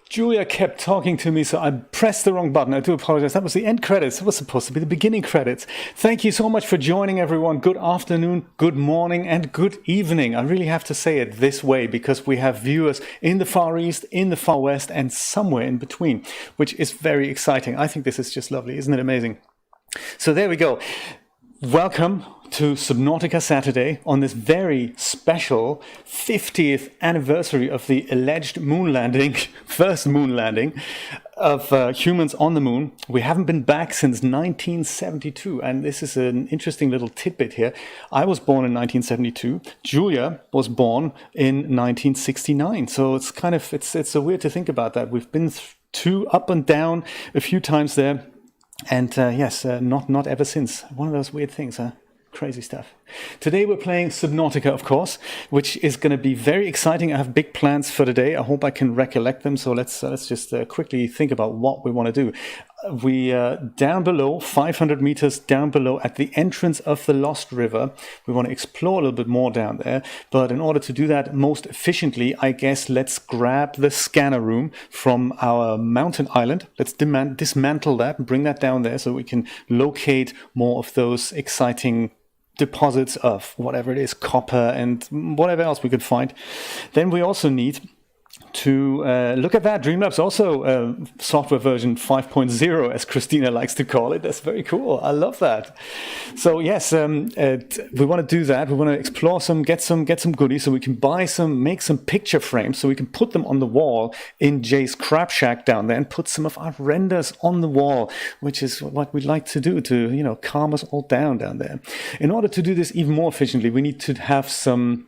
Julia kept talking to me, so I pressed the wrong button. I do apologize. That was the end credits. It was supposed to be the beginning credits. Thank you so much for joining, everyone. Good afternoon, good morning, and good evening. I really have to say it this way because we have viewers in the Far East, in the Far West, and somewhere in between, which is very exciting. I think this is just lovely. Isn't it amazing? So there we go. Welcome to Subnautica Saturday on this very special 50th anniversary of the alleged moon landing, first moon landing of humans on the moon. We haven't been back since 1972, and this is an interesting little tidbit here. I was born in 1972. Julia was born in 1969, so it's kind of it's so weird to think about that. We've been up and down a few times there. And yes, not ever since. One of those weird things, huh? Crazy stuff. Today we're playing Subnautica, of course, which is going to be very exciting. I have big plans for today. I hope I can recollect them. So let's just quickly think about what we want to do. We down below, 500 meters down below at the entrance of the Lost River. We want to explore a little bit more down there. But in order to do that most efficiently, I guess let's grab the scanner room from our mountain island. Let's dismantle that and bring that down there so we can locate more of those exciting deposits of whatever it is, copper and whatever else we could find. Then we also need to look at that. Dreamlabs also software version 5.0, as Christina likes to call it. That's very cool. I love that. So yes, we want to do that. We want to explore get some goodies so we can make some picture frames so we can put them on the wall in Jay's crab shack down there and put some of our renders on the wall, which is what we'd like to do to, calm us all down there. In order to do this even more efficiently, we need to have some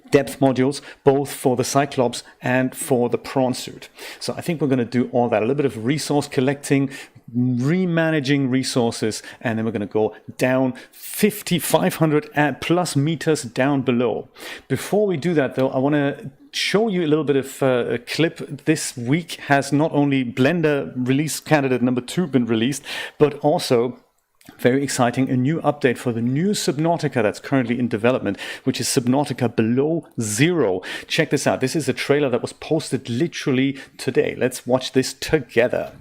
depth modules, both for the Cyclops and for the prawn suit. So I think we're going to do all that, a little bit of resource collecting, remanaging resources, and then we're going to go down 500 plus meters down below. Before we do that, though, I want to show you a little bit of a clip. This week has not only Blender release candidate number 2 been released, but also very exciting, a new update for the new Subnautica that's currently in development, which is Subnautica Below Zero. Check this out. This is a trailer that was posted literally today. Let's watch this together.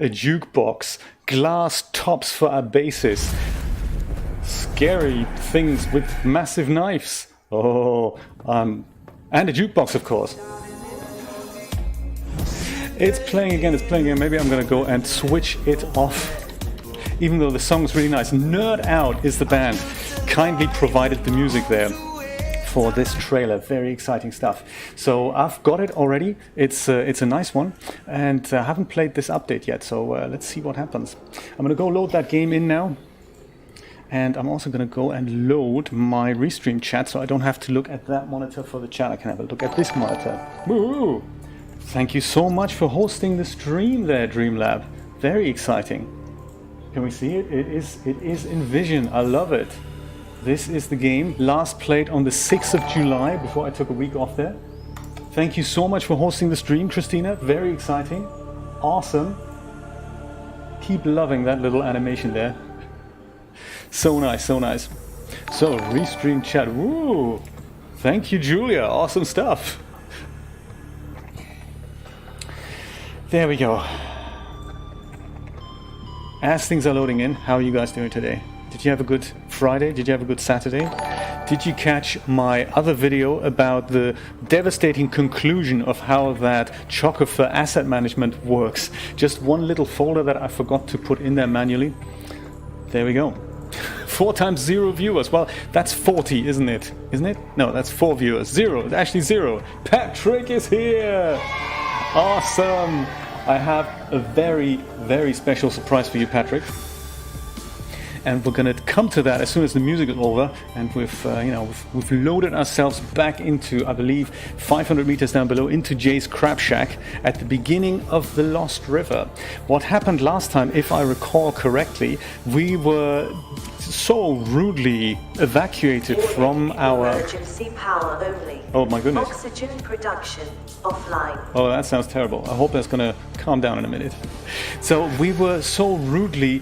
A jukebox, glass tops for our bases, scary things with massive knives. And a jukebox, of course. It's playing again. Maybe I'm going to go and switch it off, even though the song's really nice. Nerd Out is the band. Kindly provided the music there for this trailer. Very exciting stuff. So I've got it already. It's a nice one, and I haven't played this update yet, so let's see what happens. I'm going to go load that game in now, and I'm also going to go and load my Restream chat so I don't have to look at that monitor for the chat. I can have a look at this monitor. Woo! Thank you so much for hosting the stream there, Dreamlab. Very exciting. Can we see it? It is in Vision. I love it. This is the game, last played on the 6th of July, before I took a week off there. Thank you so much for hosting the stream, Christina. Very exciting. Awesome. Keep loving that little animation there. So nice, so nice. So, Restream chat. Woo! Thank you, Julia. Awesome stuff. There we go. As things are loading in, how are you guys doing today? Did you have a good Friday? Did you have a good Saturday? Did you catch my other video about the devastating conclusion of how that Chocofer asset management works? Just one little folder that I forgot to put in there manually. There we go. 4 times 0 viewers. Well, that's 40, isn't it? Isn't it? No, that's 4 viewers. 0. Actually 0. Patrick is here. Awesome. I have a very, very special surprise for you, Patrick. And we're going to come to that as soon as the music is over, and we've loaded ourselves back into, I believe, 500 meters down below into Jay's Crab Shack at the beginning of the Lost River. What happened last time, if I recall correctly, we were so rudely evacuated from our... Emergency power only. Oh my goodness. Oxygen production offline. Oh, that sounds terrible. I hope that's going to calm down in a minute. So we were so rudely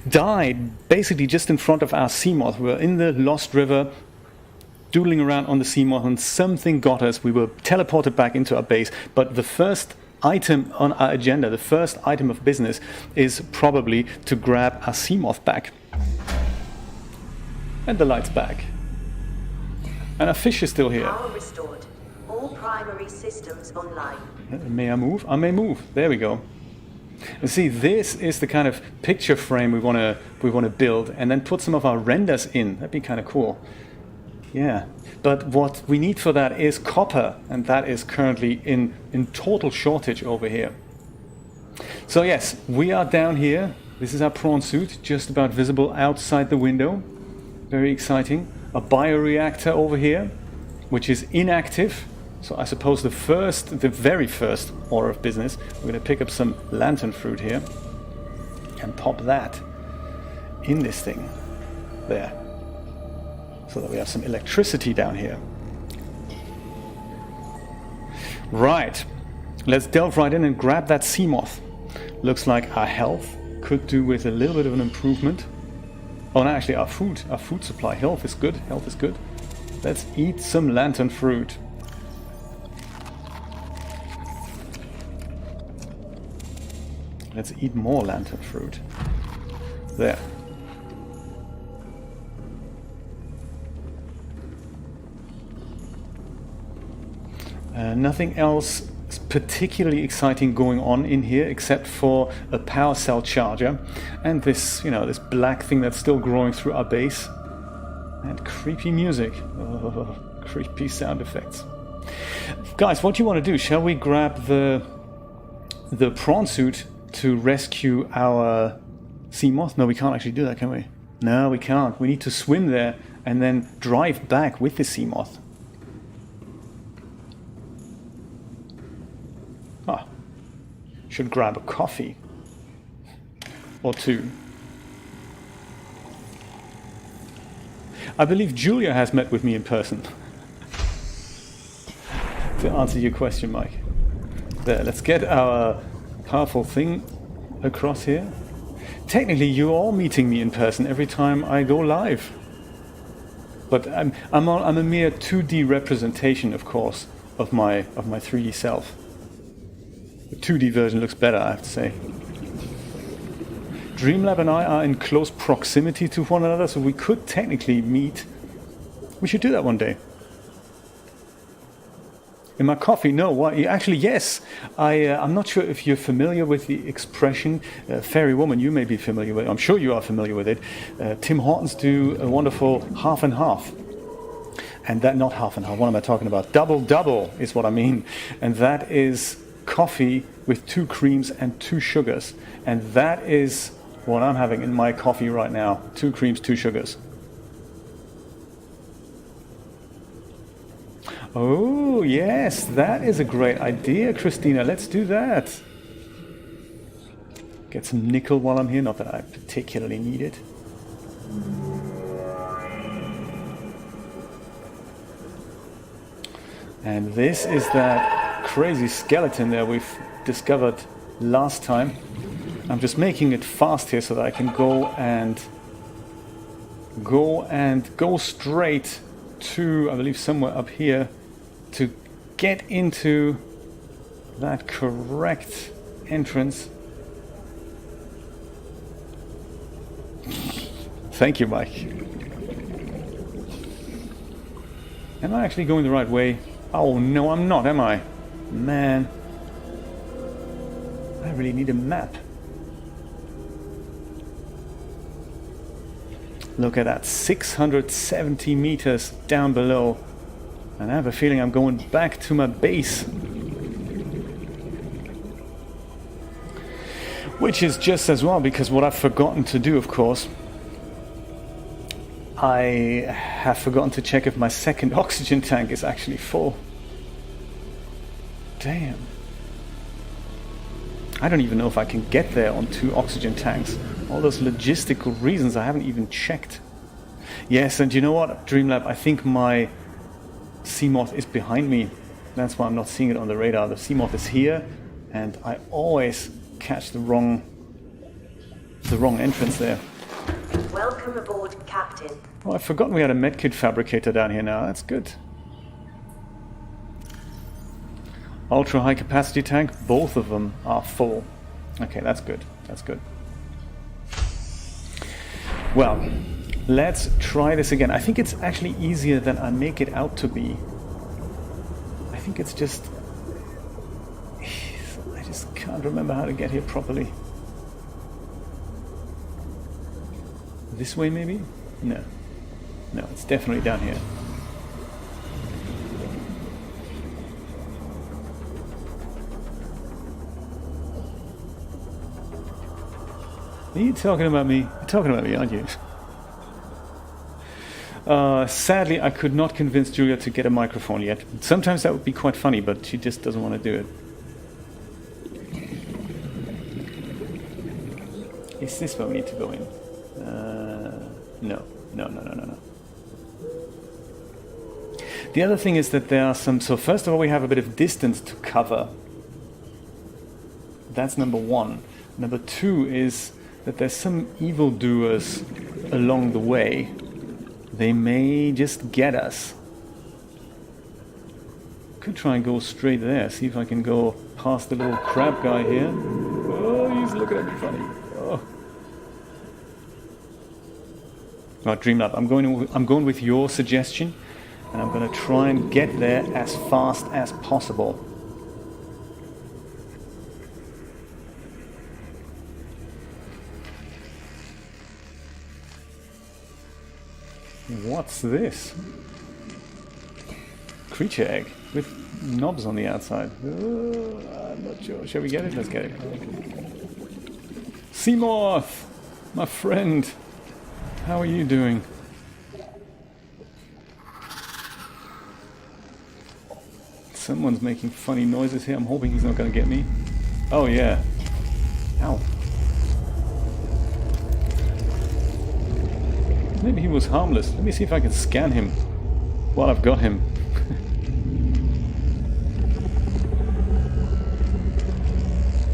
died basically just in front of our Seamoth. We were in the Lost River doodling around on the Seamoth, and something got us. We were teleported back into our base, but the first item on our agenda, the first item of business, is probably to grab our Seamoth back. And the light's back. And our fish is still here. Power restored. All primary systems online. May I move? I may move. There we go. You see, this is the kind of picture frame we want to build, and then put some of our renders in. That'd be kind of cool. Yeah, but what we need for that is copper, and that is currently in total shortage over here. So yes, we are down here. This is our prawn suit, just about visible outside the window. Very exciting. A bioreactor over here, which is inactive. So I suppose the very first order of business, we're going to pick up some lantern fruit here and pop that in this thing there, so that we have some electricity down here. Right, let's delve right in and grab that Seamoth. Looks like our health could do with a little bit of an improvement. Oh no, actually our food supply. Health is good. Let's eat some lantern fruit. Let's eat more lantern fruit. There. Nothing else particularly exciting going on in here except for a power cell charger and this, this black thing that's still growing through our base. And creepy music. Oh, creepy sound effects. Guys, what do you want to do? Shall we grab the prawn suit to rescue our Seamoth? No, we can't actually do that, can we? No, we can't. We need to swim there and then drive back with the Seamoth. Ah, should grab a coffee or two. I believe Julia has met with me in person. To answer your question, Mike. There, let's get our powerful thing across here. Technically, you're all meeting me in person every time I go live. But I'm a mere 2D representation, of course, of my 3D self. The 2D version looks better, I have to say. Dreamlab and I are in close proximity to one another, so we could technically meet. We should do that one day. In my coffee? No. What? Actually, yes. I'm not sure if you're familiar with the expression "fairy woman." You may be familiar with it. I'm sure you are familiar with it. Tim Hortons do a wonderful half and half. And that, not half and half. What am I talking about? Double is what I mean. And that is coffee with 2 creams and 2 sugars. And that is what I'm having in my coffee right now. 2 creams, 2 sugars. Oh, yes, that is a great idea, Christina. Let's do that. Get some nickel while I'm here, not that I particularly need it. And this is that crazy skeleton there we've discovered last time. I'm just making it fast here so that I can go straight to, I believe, somewhere up here, to get into that correct entrance. Thank you, Mike. Am I actually going the right way? Oh no, I'm not, am I? Man, I really need a map. Look at that, 670 meters down below. And I have a feeling I'm going back to my base. Which is just as well, because what I've forgotten to do, of course, I have forgotten to check if my second oxygen tank is actually full. Damn. I don't even know if I can get there on 2 oxygen tanks. All those logistical reasons I haven't even checked. Yes, and you know what, Dreamlab, I think my Seamoth is behind me. That's why I'm not seeing it on the radar. The Seamoth is here, and I always catch the wrong entrance there. Welcome aboard, Captain. Oh, I've forgotten we had a medkit fabricator down here now. That's good. Ultra high capacity tank, both of them are full. Okay, that's good. That's good. Well, let's try this again. I think it's actually easier than I make it out to be. I think it's just... I just can't remember how to get here properly. This way, maybe? No. No, it's definitely down here. Are you talking about me? You're talking about me, aren't you? Sadly, I could not convince Julia to get a microphone yet. Sometimes that would be quite funny, but she just doesn't want to do it. Is this where we need to go in? No. No. The other thing is that there are some... So first of all, we have a bit of distance to cover. That's number 1. Number 2 is that there's some evildoers along the way. They may just get us. Could try and go straight there. See if I can go past the little crab guy here. Oh, he's looking at me funny. Oh. Right, Dreamlab, I'm going with your suggestion, and I'm going to try and get there as fast as possible. What's this? Creature egg with knobs on the outside. I'm not sure. Shall we get it? Let's get it. Seamoth! My friend! How are you doing? Someone's making funny noises here. I'm hoping he's not going to get me. Oh yeah. Ow. Maybe he was harmless. Let me see if I can scan him while I've got him.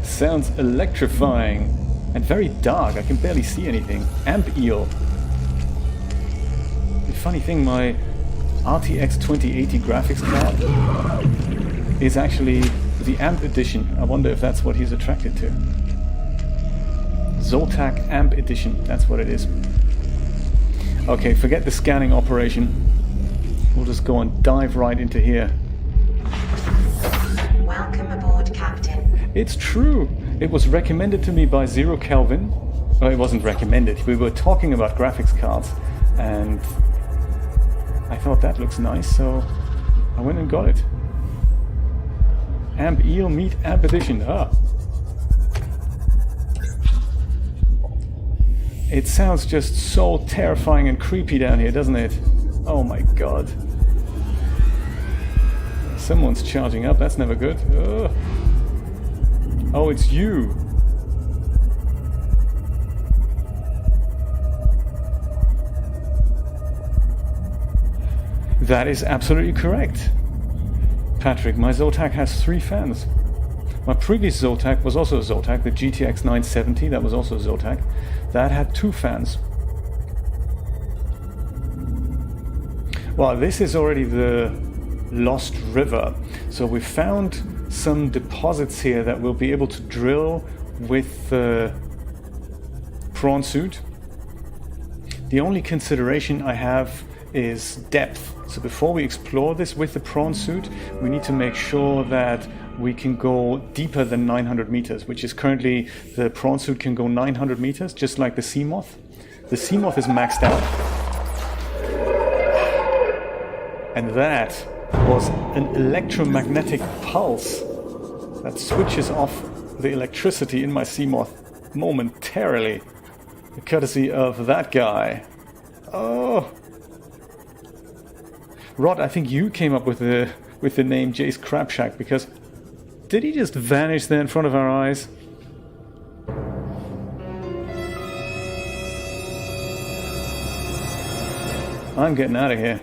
Sounds electrifying and very dark. I can barely see anything. Amp eel. The funny thing, my RTX 2080 graphics card is actually the Amp edition. I wonder if that's what he's attracted to. Zotac Amp edition. That's what it is. Okay, forget the scanning operation. We'll just go and dive right into here. Welcome aboard, Captain. It's true. It was recommended to me by Zero Kelvin. Well, it wasn't recommended. We were talking about graphics cards, and I thought that looks nice, so I went and got it. Amp Eel Meet Amp Edition. Ah. It sounds just so terrifying and creepy down here, doesn't it? Oh my god. Someone's charging up, that's never good. Ugh. Oh, it's you. That is absolutely correct. Patrick, my Zotac has 3 fans. My previous Zotac was also a Zotac, the GTX 970, that was also a Zotac. That had 2 fans. Well, this is already the Lost River. So we found some deposits here that we'll be able to drill with the prawn suit. The only consideration I have is depth. So before we explore this with the prawn suit, we need to make sure that we can go deeper than 900 meters, which is currently, the prawn suit can go 900 meters, just like the Seamoth. The Seamoth is maxed out. And that was an electromagnetic pulse that switches off the electricity in my Seamoth momentarily. Courtesy of that guy. Oh! Rod, I think you came up with the name Jace Crabshack, because did he just vanish there in front of our eyes? I'm getting out of here.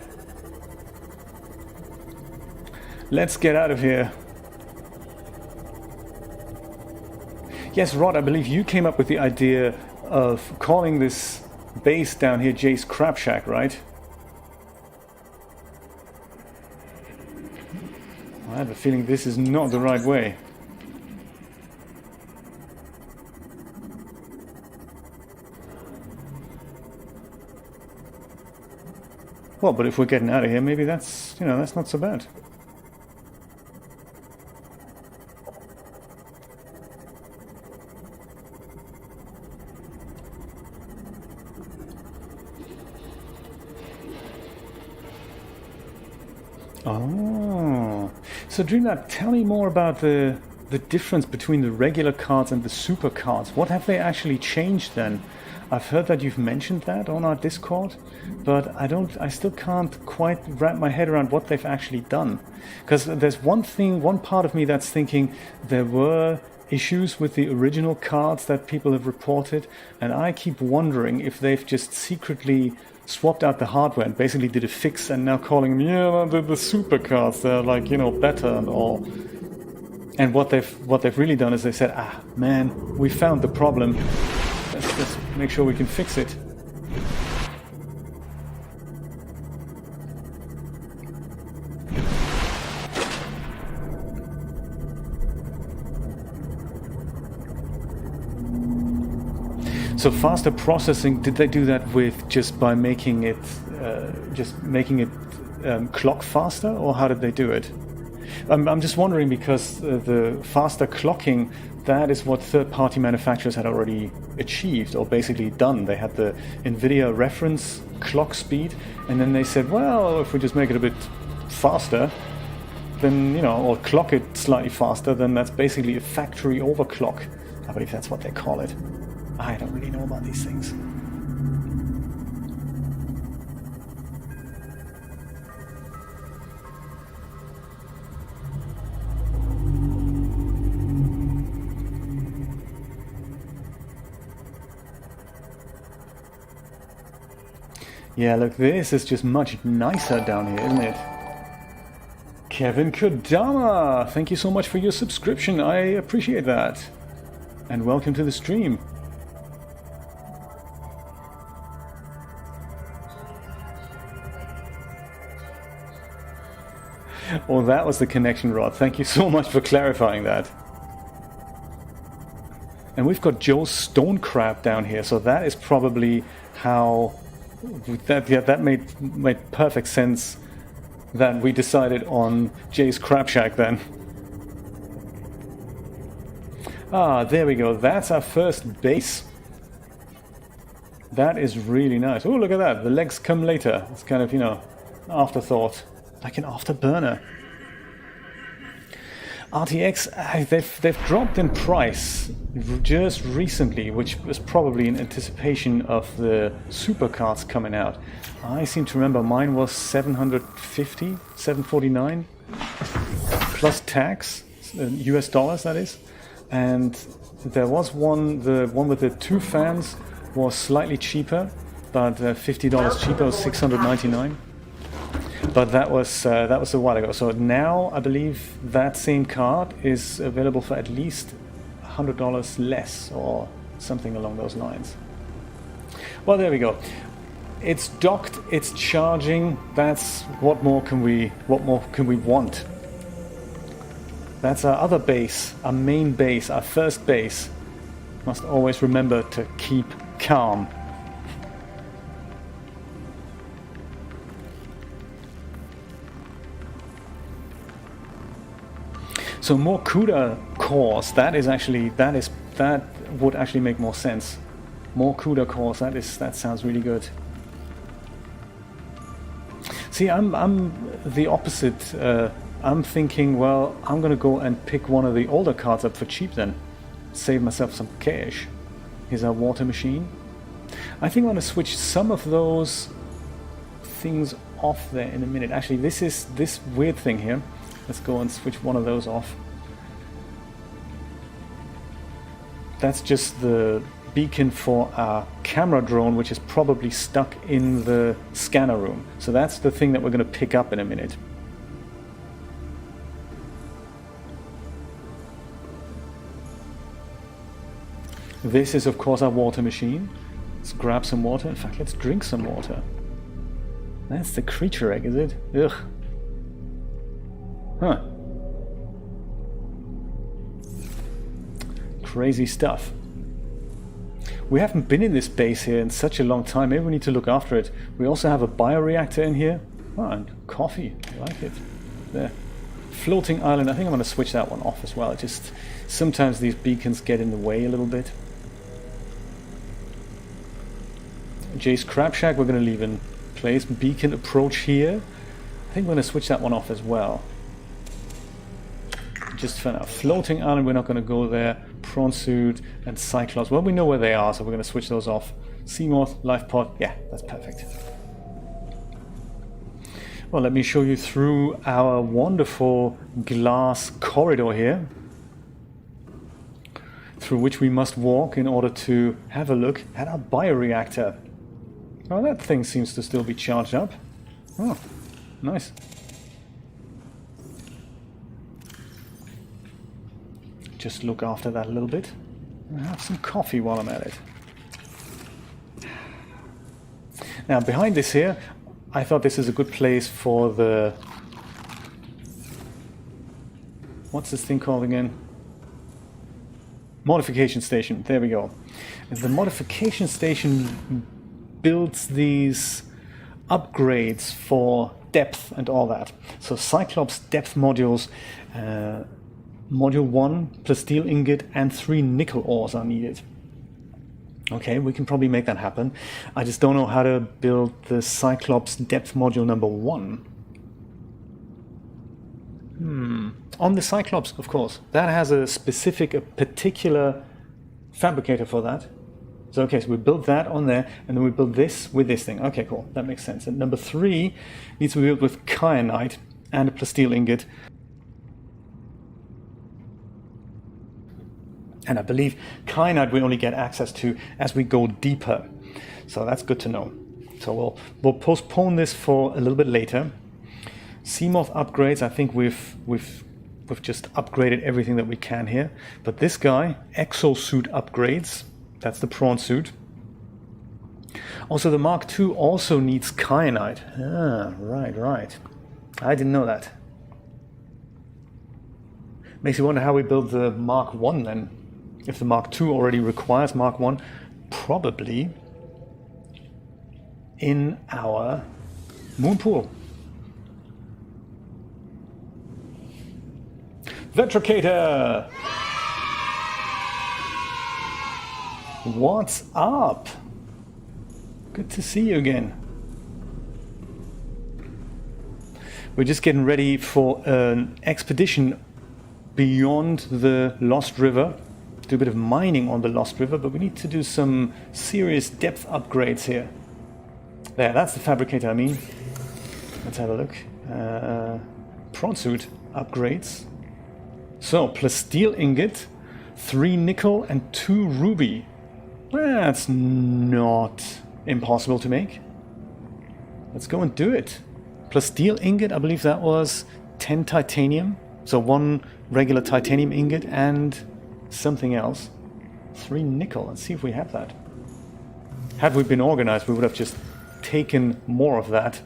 Let's get out of here. Yes, Rod, I believe you came up with the idea of calling this base down here Jace Crabshack, right? I have a feeling this is not the right way. Well, but if we're getting out of here, maybe that's, you know, that's not so bad. Oh, so Dreamlab, tell me more about the difference between the regular cards and the super cards. What have they actually changed then? I've heard that you've mentioned that on our Discord, but I still can't quite wrap my head around what they've actually done. Because there's one part of me that's thinking there were issues with the original cards that people have reported, and I keep wondering if they've just secretly swapped out the hardware and basically did a fix and now calling them, yeah, the super cards, they're like, you know, better and all. And what they've really done is they said, ah, man, we found the problem. Let's make sure we can fix it. So faster processing, did they do that with just by making it clock faster, or how did they do it? I'm just wondering, because the faster clocking, that is what third-party manufacturers had already achieved, or basically done. They had the NVIDIA reference clock speed, and then they said, well, if we just make it a bit faster, then, you know, or clock it slightly faster, then that's basically a factory overclock. I believe that's what they call it. I don't really know about these things. Yeah, look, this is just much nicer down here, isn't it? Kevin Kodama, thank you so much for your subscription. I appreciate that. And welcome to the stream. Oh, that was the connection, Rod. Thank you so much for clarifying that. And we've got Joe's Stone Crab down here, so that is probably how... That made perfect sense that we decided on Jay's Crab Shack then. Ah, there we go. That's our first base. That is really nice. Oh, look at that. The legs come later. It's kind of, you know, afterthought. Like an afterburner. RTX, they've dropped in price just recently, which was probably in anticipation of the supercards coming out. I seem to remember mine was $750, $749 plus tax, US dollars that is. And there was one, the one with the two fans was slightly cheaper, but $50 cheaper, was $699. But that was a while ago. So now I believe that same card is available for at least $100 less, or something along those lines. Well, there we go. It's docked. It's charging. That's what more can we want? That's our other base, our main base, our first base. Must always remember to keep calm. So more CUDA cores, that would actually make more sense. More CUDA cores. That sounds really good. See, I'm the opposite. I'm thinking, well, I'm gonna go and pick one of the older cards up for cheap then. Save myself some cash. Here's our water machine. I think I'm gonna switch some of those things off there in a minute. Actually, this weird thing here. Let's go and switch one of those off. That's just the beacon for our camera drone, which is probably stuck in the scanner room. So that's the thing that we're going to pick up in a minute. This is, of course, our water machine. Let's grab some water. In fact, let's drink some water. That's the creature egg, is it? Ugh. Huh. Crazy stuff. We haven't been in this base here in such a long time. Maybe we need to look after it. We also have a bioreactor in here. Oh, and coffee. I like it. There. Floating island. I think I'm going to switch that one off as well. Just sometimes these beacons get in the way a little bit. Jay's Crab Shack we're going to leave in place. Beacon approach here. I think we're going to switch that one off as well. Just for now. Floating island, we're not going to go there. Prawn suit and Cyclops. Well, we know where they are, so we're going to switch those off. Seamoth, life pod. Yeah, that's perfect. Well, let me show you through our wonderful glass corridor here, through which we must walk in order to have a look at our bioreactor. Oh, that thing seems to still be charged up. Oh, nice. Just look after that a little bit. I'll have some coffee while I'm at it. Now, behind this here, I thought this is a good place for the... What's this thing called again? Modification station. There we go. And the modification station builds these upgrades for depth and all that. So Cyclops depth modules, module 1 plus steel ingot and 3 nickel ores are needed. Okay, we can probably make that happen. I just don't know how to build the Cyclops depth module number 1. On the Cyclops, of course. That has a particular fabricator for that. So, okay, so we build that on there, and then we build this with this thing. Okay, cool. That makes sense. And number 3 needs to be built with kyanite and a plasteel ingot. And I believe kyanite we only get access to as we go deeper. So that's good to know. So we'll postpone this for a little bit later. Seamoth upgrades, I think we've just upgraded everything that we can here. But this guy, exosuit upgrades. That's the prawn suit. Also, the Mark II also needs kyanite. Ah, right. I didn't know that. Makes you wonder how we build the Mark I then. If the Mark II already requires Mark I, probably in our moon pool. Vetricator! What's up? Good to see you again. We're just getting ready for an expedition beyond the Lost River. Do a bit of mining on the Lost River, but we need to do some serious depth upgrades here. There, that's the fabricator I mean. Let's have a look. Prawn suit upgrades. So, plasteel ingot, 3 nickel and 2 ruby. That's not impossible to make. Let's go and do it. Plasteel ingot, I believe that was 10 titanium. So 1 regular titanium ingot and something else. 3 nickel. Let's see if we have that. Had we been organized, we would have just taken more of that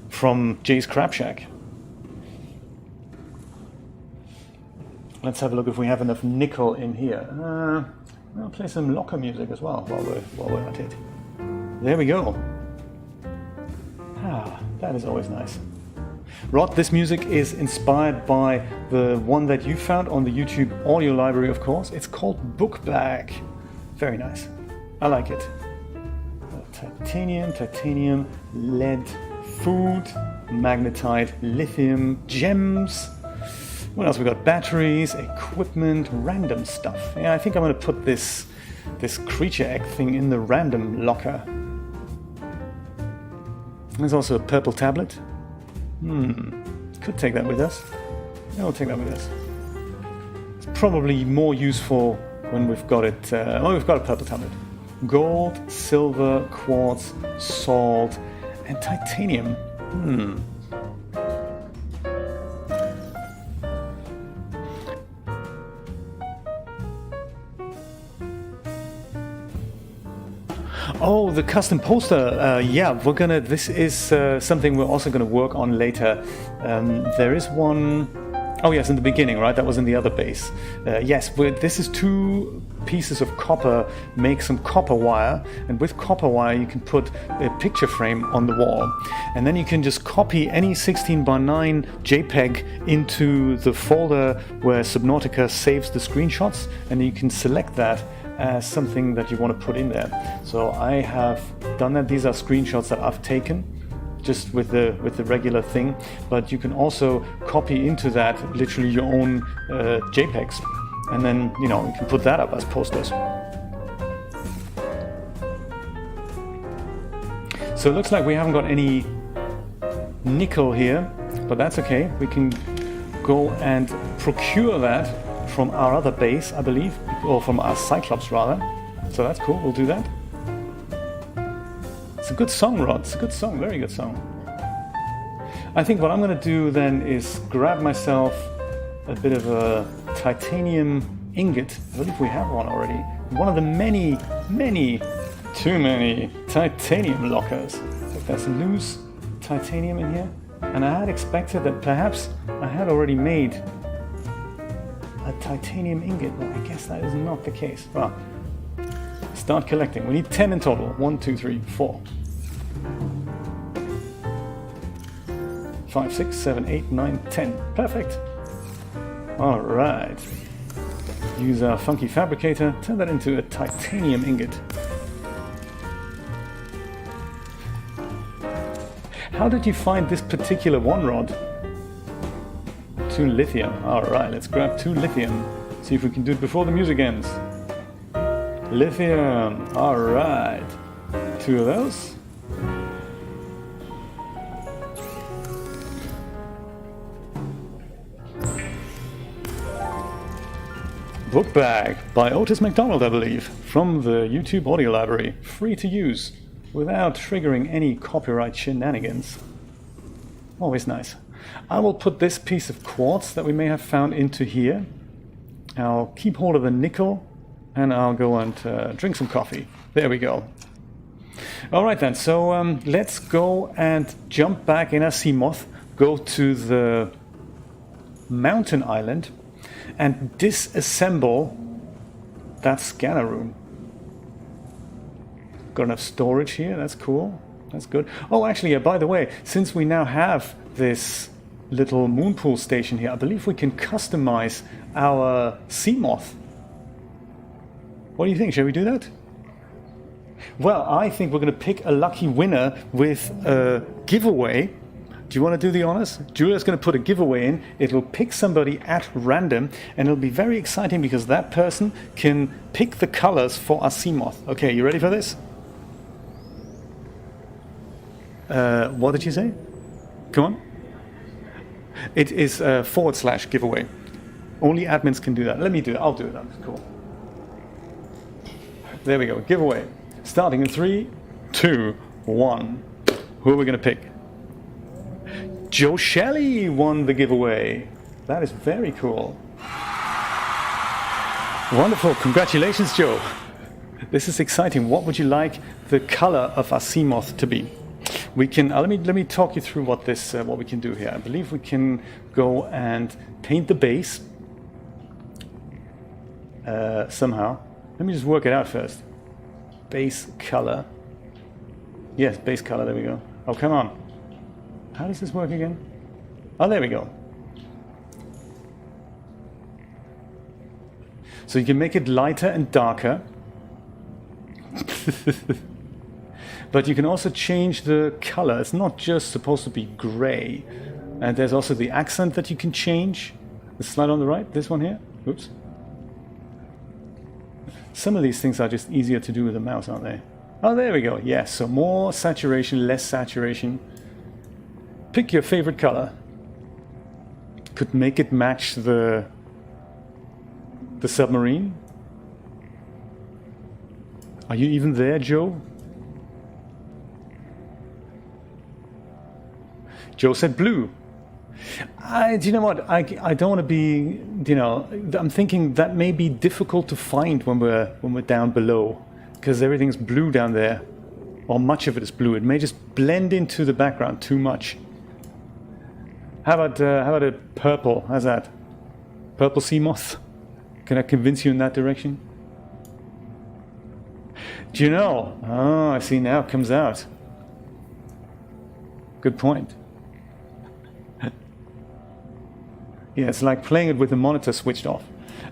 from Jay's Crab Shack. Let's have a look if we have enough nickel in here. I'll play some locker music as well while we're at it. There we go. Ah, that is always nice. Rod, this music is inspired by the one that you found on the YouTube audio library, of course. It's called Book Bag. Very nice. I like it. Titanium, lead, food, magnetite, lithium, gems. What else we got? Batteries, equipment, random stuff. Yeah, I think I'm going to put this creature egg thing in the random locker. There's also a purple tablet. Could take that with us. Yeah, we'll take that with us. It's probably more useful when we've got it. We've got a purple tablet. Gold, silver, quartz, salt, and titanium. Oh, the custom poster. Yeah, this is something we're also gonna work on later. There is one. Oh yes, in the beginning, right? That was in the other base. Yes, this is 2 pieces of copper, make some copper wire, and with copper wire you can put a picture frame on the wall, and then you can just copy any 16:9 JPEG into the folder where Subnautica saves the screenshots, and you can select that as something that you want to put in there. So I have done that. These are screenshots that I've taken just with the regular thing, but you can also copy into that literally your own JPEGs, and then you can put that up as posters. So it looks like we haven't got any nickel here, but that's okay. We can go and procure that from our other base, I believe, or from our Cyclops rather. So that's cool, we'll do that. It's a good song, Rod. It's a good song, very good song. I think what I'm going to do then is grab myself a bit of a titanium ingot. I believe we have one already. One of the too many titanium lockers. If there's loose titanium in here. And I had expected that perhaps I had already made a titanium ingot, but I guess that is not the case. Well, start collecting. We need 10 in total. 1, 2, 3, 4. 5, 6, 7, 8, 9, 10. Perfect. All right. Use our funky fabricator. Turn that into a titanium ingot. How did you find this particular one, Rod? 2 lithium. All right, let's grab 2 lithium. See if we can do it before the music ends. Lithium. All right. 2 of those. Book Bag by Otis McDonald, I believe, from the YouTube audio library. Free to use without triggering any copyright shenanigans. Always nice. I will put this piece of quartz that we may have found into here. I'll keep hold of the nickel and I'll go and drink some coffee. There we go. All right then, so let's go and jump back in our Seamoth, go to the mountain island and disassemble that scanner room. Got enough storage here, that's cool. That's good. Oh, actually, by the way, since we now have this little moon pool station here, I believe we can customize our Seamoth. What do you think? Shall we do that? Well, I think we're going to pick a lucky winner with a giveaway. Do you want to do the honors? Julia's going to put a giveaway in. It'll pick somebody at random, and it'll be very exciting because that person can pick the colors for our Seamoth. Okay, you ready for this? What did you say? Come on. It is a / giveaway. Only admins can do that. Let me do it. I'll do it. That's cool. There we go. Giveaway. Starting in 3, 2, 1. Who are we going to pick? Joe Shelley won the giveaway. That is very cool. Wonderful. Congratulations, Joe. This is exciting. What would you like the color of our Seamoth to be? We can let me talk you through what we can do here. I believe we can go and paint the base somehow. Let me just work it out first. Base color. Yes, base color. There we go. Oh, come on. How does this work again? Oh, there we go. So you can make it lighter and darker. But you can also change the color. It's not just supposed to be gray. And there's also the accent that you can change. The slide on the right, this one here. Oops. Some of these things are just easier to do with the mouse, aren't they? Oh, there we go. Yes, so more saturation, less saturation. Pick your favorite color. Could make it match the submarine. Are you even there, Joe? Joe said blue. Do you know what? I don't want to be, you know, I'm thinking that may be difficult to find when we're down below, because everything's blue down there, or much of it is blue. It may just blend into the background too much. How about a purple? How's that? Purple sea moth? Can I convince you in that direction? Do you know? Oh, I see now. It comes out. Good point. Yeah, it's like playing it with the monitor switched off.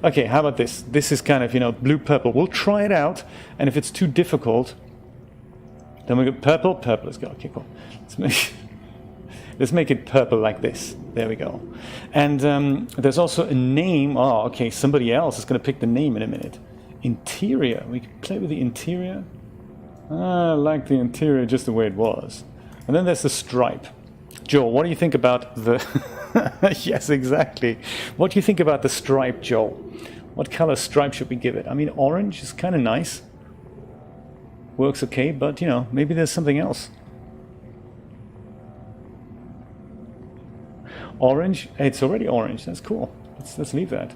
Okay, how about this? This is kind of, you know, blue-purple. We'll try it out, and if it's too difficult, then we go purple, purple. Let's go. Okay, cool. Let's make it purple like this. There we go. And there's also a name. Oh, okay, somebody else is going to pick the name in a minute. Interior. We can play with the interior. I like the interior just the way it was. And then there's the stripe. Joel, what do you think about the... Yes, exactly. What do you think about the stripe, Joel? What color stripe should we give it? I mean, orange is kind of nice. Works okay, but, you know, maybe there's something else. Orange? Hey, it's already orange. That's cool. Let's leave that.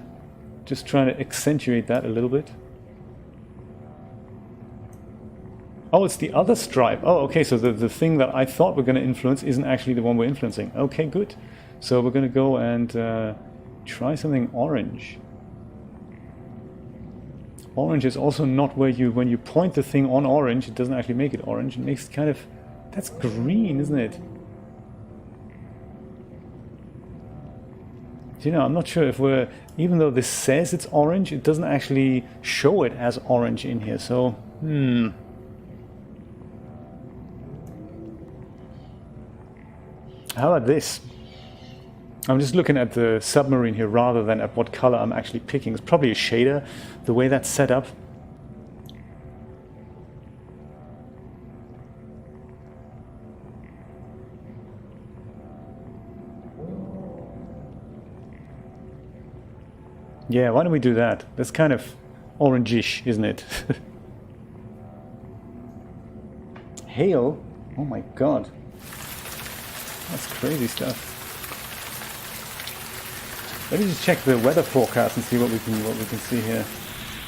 Just trying to accentuate that a little bit. Oh, it's the other stripe. Oh, okay, so the thing that I thought we're going to influence isn't actually the one we're influencing. Okay, good. So we're going to go and try something orange. Orange is also not where you, when you point the thing on orange, it doesn't actually make it orange. It makes it kind of, that's green, isn't it? You know, I'm not sure if we're, even though this says it's orange, it doesn't actually show it as orange in here. So, How about this? I'm just looking at the submarine here rather than at what color I'm actually picking. It's probably a shader, the way that's set up. Yeah, why don't we do that? That's kind of orangish, isn't it? Hail? Oh my god. That's crazy stuff. Let me just check the weather forecast and see what we can see here.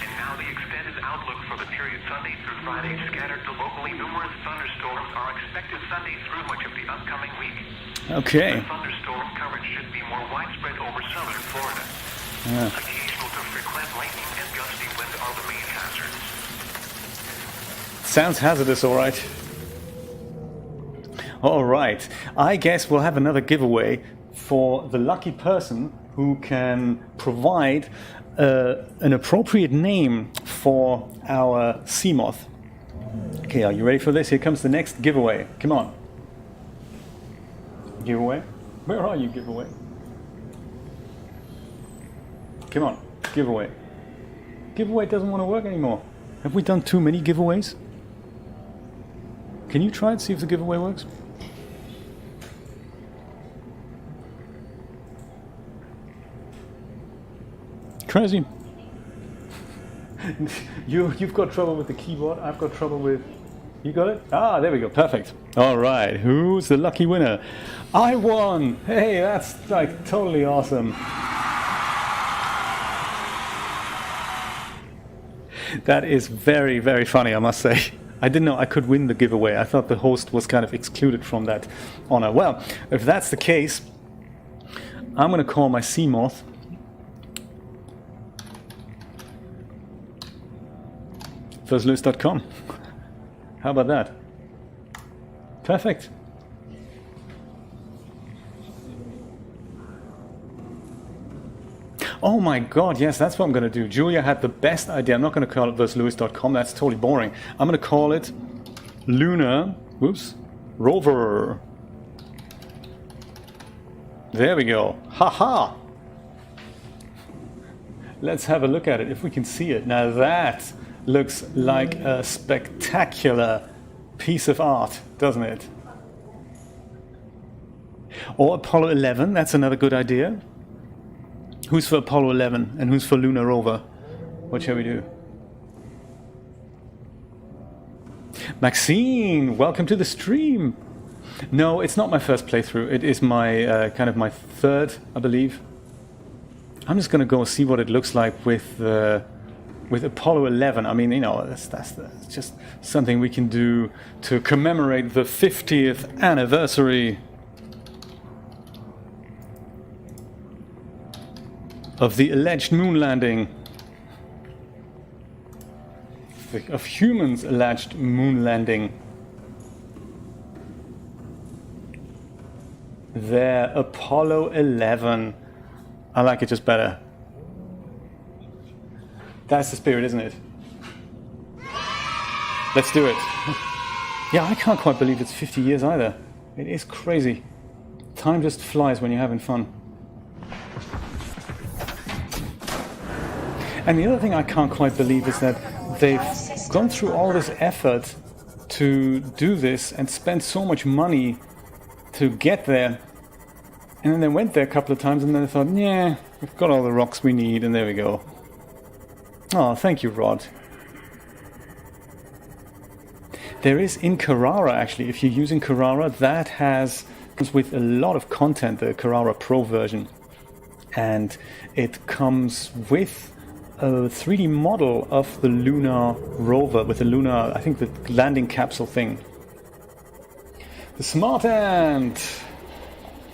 And now the extended outlook for the period Sunday through Friday, scattered to locally numerous thunderstorms are expected Sunday through much of the upcoming week. Okay. The thunderstorm coverage should be more widespread over southern Florida. Yeah. Occasional to frequent lightning and gusty wind are the main hazards. Sounds hazardous, all right. All right. I guess we'll have another giveaway for the lucky person who can provide an appropriate name for our sea moth. Okay, are you ready for this? Here comes the next giveaway. Come on. Giveaway? Where are you, giveaway? Come on, giveaway. Giveaway doesn't want to work anymore. Have we done too many giveaways? Can you try and see if the giveaway works? Crazy. You've got trouble with the keyboard. I've got trouble with... You got it? Ah, there we go. Perfect. All right. Who's the lucky winner? I won. Hey, that's like totally awesome. That is very, very funny, I must say. I didn't know I could win the giveaway. I thought the host was kind of excluded from that honor. Well, if that's the case, I'm going to call my sea moth firstlist.com. How about that? Perfect. Oh my god, yes, that's what I'm going to do. Julia had the best idea. I'm not going to call it verslewis.com. That's totally boring. I'm going to call it Lunar... Whoops. Rover. There we go. Haha! Let's have a look at it, if we can see it. Now that looks like a spectacular piece of art, doesn't it? Or Apollo 11, that's another good idea. Who's for Apollo 11 and who's for Lunar Rover? What shall we do? Maxine, welcome to the stream. No, it's not my first playthrough. It is my kind of my third, I believe. I'm just going to go see what it looks like with Apollo 11. I mean, you know, that's just something we can do to commemorate the 50th anniversary of the alleged moon landing. Of humans' alleged moon landing. There, Apollo 11. I like it just better. That's the spirit, isn't it? Let's do it. Yeah, I can't quite believe it's 50 years either. It is crazy. Time just flies when you're having fun. And the other thing I can't quite believe is that they've gone through all this effort to do this and spent so much money to get there. And then they went there a couple of times and then they thought, yeah, we've got all the rocks we need, and there we go. Oh, thank you, Rod. There is in Carrara, actually, if you're using Carrara, that comes with a lot of content, the Carrara Pro version. And it comes with a 3D model of the Lunar rover, with the Lunar, I think the landing capsule thing. The Smart Ant!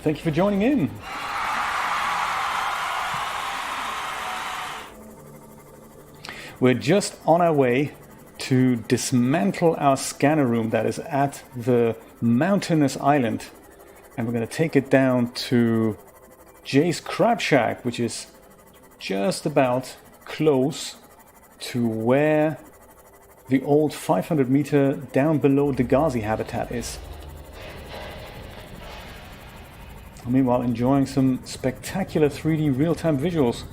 Thank you for joining in. We're just on our way to dismantle our scanner room that is at the mountainous island. And we're going to take it down to Jay's Crab Shack, which is just about close to where the old 500 meter down below Degazi habitat is. Meanwhile, enjoying some spectacular 3D real-time visuals.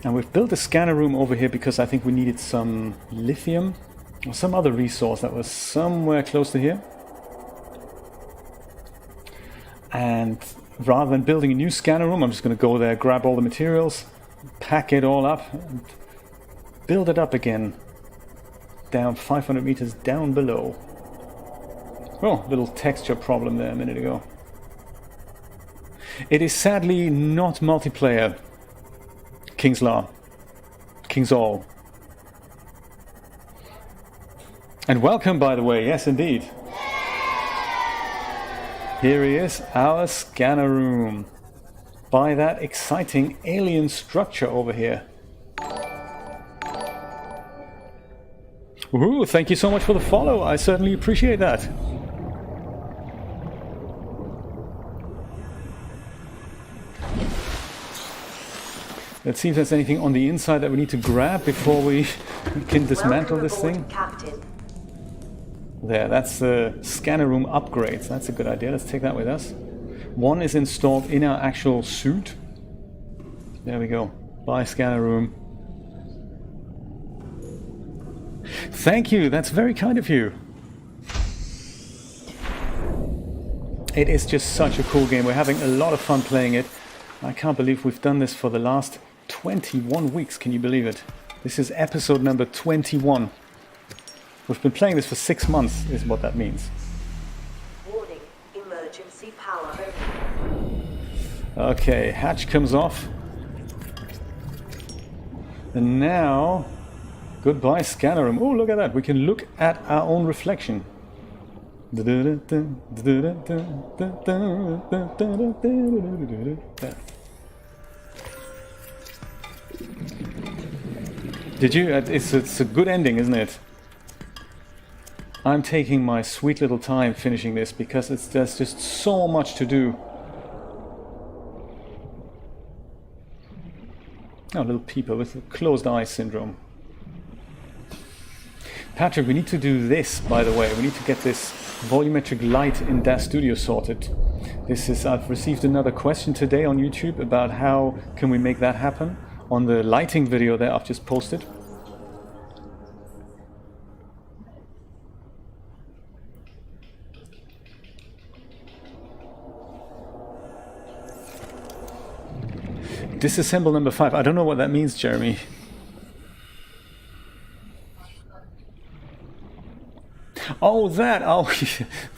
And we've built a scanner room over here because I think we needed some lithium or some other resource that was somewhere close to here. And rather than building a new scanner room, I'm just going to go there, grab all the materials, pack it all up, and build it up again down 500 meters down below. Oh, little texture problem there a minute ago. It is sadly not multiplayer. King's Law. King's All. And welcome, by the way, yes indeed. Here he is, our scanner room. By that exciting alien structure over here. Ooh, thank you so much for the follow. I certainly appreciate that. Let's see if there's anything on the inside that we need to grab before we can dismantle this thing. Captain. There, that's the scanner room upgrades. That's a good idea. Let's take that with us. One is installed in our actual suit. There we go. Buy scanner room. Thank you. That's very kind of you. It is just such a cool game. We're having a lot of fun playing it. I can't believe we've done this for the last 21 weeks. Can you believe it? This is episode number 21. We've been playing this for 6 months, is what that means. Warning, emergency power. Okay, hatch comes off. And now, goodbye scanner room. Oh, look at that. We can look at our own reflection. There. Did you? It's a good ending, isn't it? I'm taking my sweet little time finishing this because there's just so much to do. Oh, little peeper with closed eye syndrome. Patrick, we need to do this, by the way. We need to get this volumetric light in DAS Studio sorted. I've received another question today on YouTube about how can we make that happen on the lighting video that I've just posted. Disassemble number 5. I don't know what that means, Jeremy. Oh, that! Oh,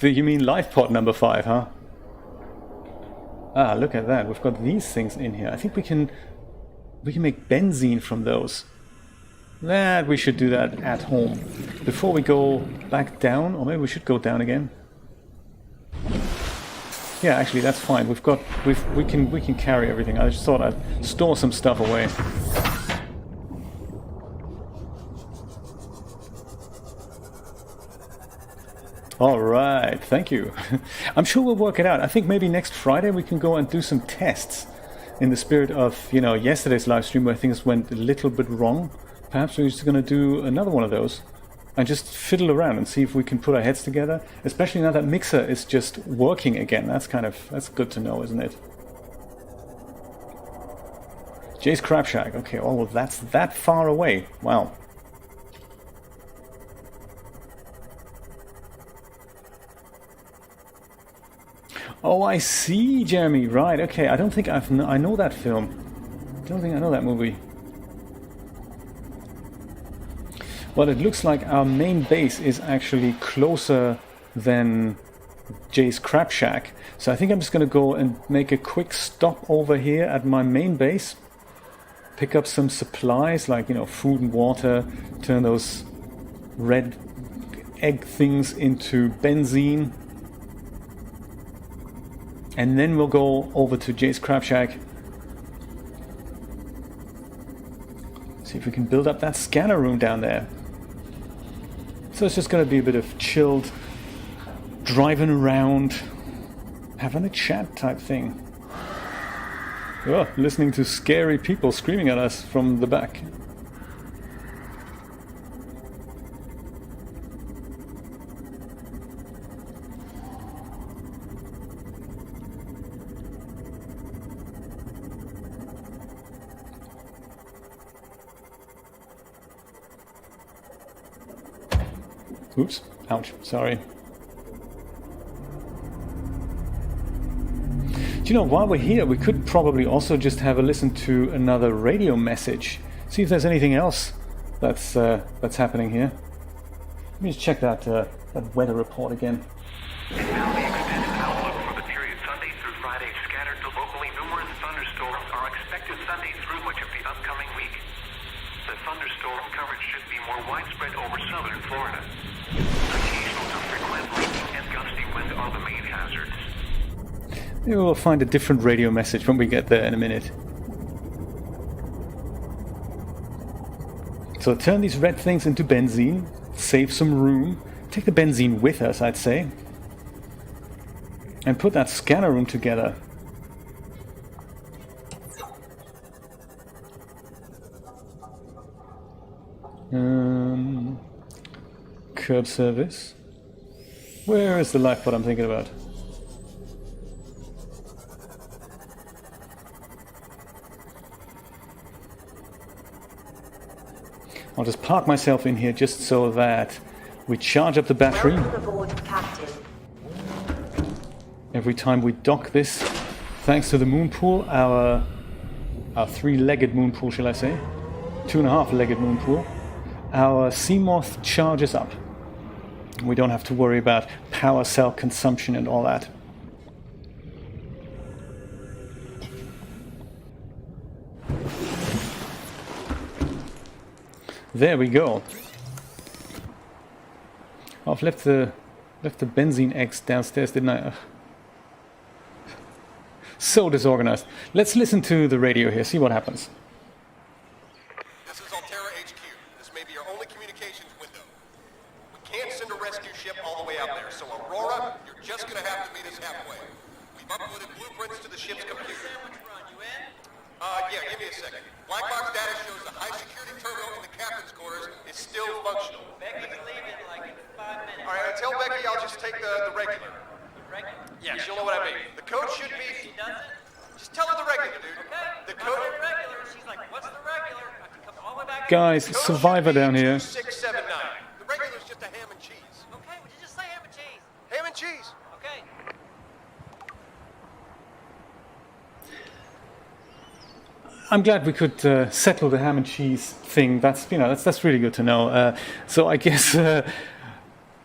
you mean LifePod number 5, huh? Ah, look at that. We've got these things in here. I think we can make benzene from those. That we should do that at home. Before we go back down, or maybe we should go down again. Yeah, actually that's fine. We can carry everything. I just thought I'd store some stuff away. All right, thank you. I'm sure we'll work it out. I think maybe next Friday we can go and do some tests in the spirit of, you know, yesterday's live stream where things went a little bit wrong. Perhaps we're just going to do another one of those and just fiddle around and see if we can put our heads together, especially now that Mixer is just working again. That's good to know, isn't it? Jay's Crab Shack. Okay, oh, well, that's that far away. Wow. Oh, I see, Jeremy. Right, okay. I don't think I know that film. I don't think I know that movie. Well, it looks like our main base is actually closer than Jay's Crab Shack. So I think I'm just going to go and make a quick stop over here at my main base. Pick up some supplies like, you know, food and water. Turn those red egg things into benzene. And then we'll go over to Jay's Crab Shack. See if we can build up that scanner room down there. So it's just going to be a bit of chilled, driving around, having a chat type thing. Oh, listening to scary people screaming at us from the back. Oops, ouch, sorry. Do you know, while we're here, we could probably also just have a listen to another radio message. See if there's anything else that's happening here. Let me just check that weather report again. And now the extended outlook for the period Sunday through Friday, scattered to locally numerous thunderstorms are expected Sunday through much of the upcoming week. The thunderstorm coverage should be more widespread over southern Florida. Occasional to frequent lightning and gusty wind are the main hazards. Maybe we'll find a different radio message when we get there in a minute. So turn these red things into benzene, save some room, take the benzene with us, I'd say, and put that scanner room together. Curb service. Where is the lifeboat I'm thinking about? I'll just park myself in here just so that we charge up the battery. Welcome aboard, Captain. Every time we dock this, thanks to the moon pool, our three-legged moon pool, shall I say? 2.5-legged moon pool. Our Seamoth charges up. We don't have to worry about power cell consumption and all that. There we go. I've left the benzene eggs downstairs, didn't I? Ugh. So disorganized. Let's listen to the radio here, see what happens. This is Altera HQ. This may be your only communications window. We can't send a rescue ship all the way out there, so Aurora, you're just gonna have to meet us halfway. We've uploaded blueprints to the ship's computer. Yeah, give me a second. Black box data shows the high security terminal in the captain's quarters is still functional. Becky's leaving like in 5 minutes. All right, tell Becky I'll just take the regular. The regular? Yeah, she'll know what I mean. The code should be... She doesn't? Just tell her the regular, dude. Okay. The I code... said regular. She's like, what's the regular? I can come all the way back. Guys, Survivor down here. 2679. The regular's just a ham and cheese. Okay, would you just say ham and cheese? Ham and cheese. Okay. I'm glad we could settle the ham and cheese thing. That's that's really good to know. So I guess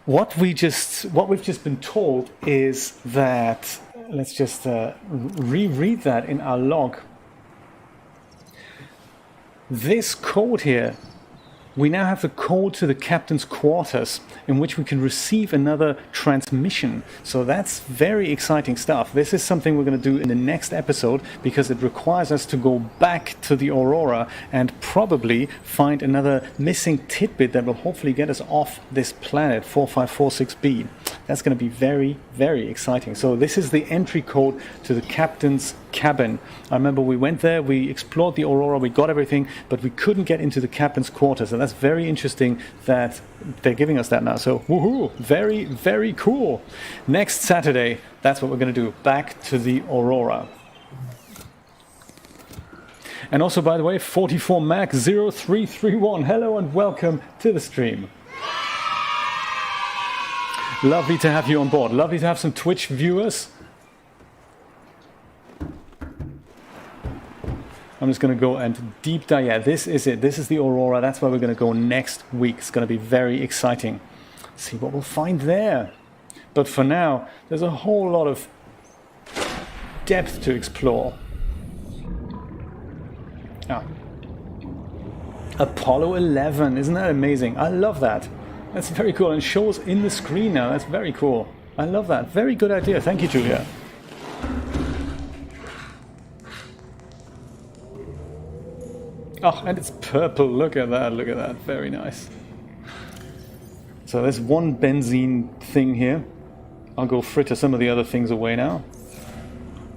what we've just been told is that let's just reread that in our log. This code here, we now have the code to the captain's quarters in which we can receive another transmission. So that's very exciting stuff. This is something we're going to do in the next episode because it requires us to go back to the Aurora and probably find another missing tidbit that will hopefully get us off this planet 4546b. That's going to be very, very exciting. So this is the entry code to the captain's cabin. I remember we went there, we explored the Aurora, we got everything, but we couldn't get into the captain's quarters. And that's very interesting that they're giving us that now. So woohoo, very, very cool. Next Saturday, that's what we're going to do, back to the Aurora. And also, by the way, 44 Mac 0331, hello and welcome to the stream. Lovely to have you on board. Lovely to have some Twitch viewers. I'm just going to go and deep dive. Yeah, this is it. This is the Aurora. That's where we're going to go next week. It's going to be very exciting. See what we'll find there. But for now, there's a whole lot of depth to explore. Ah. Apollo 11. Isn't that amazing? I love that. That's very cool. And it shows in the screen now. That's very cool. I love that. Very good idea. Thank you, Julia. Oh, and it's purple. Look at that. Look at that. Very nice. So there's one benzene thing here. I'll go fritter some of the other things away now.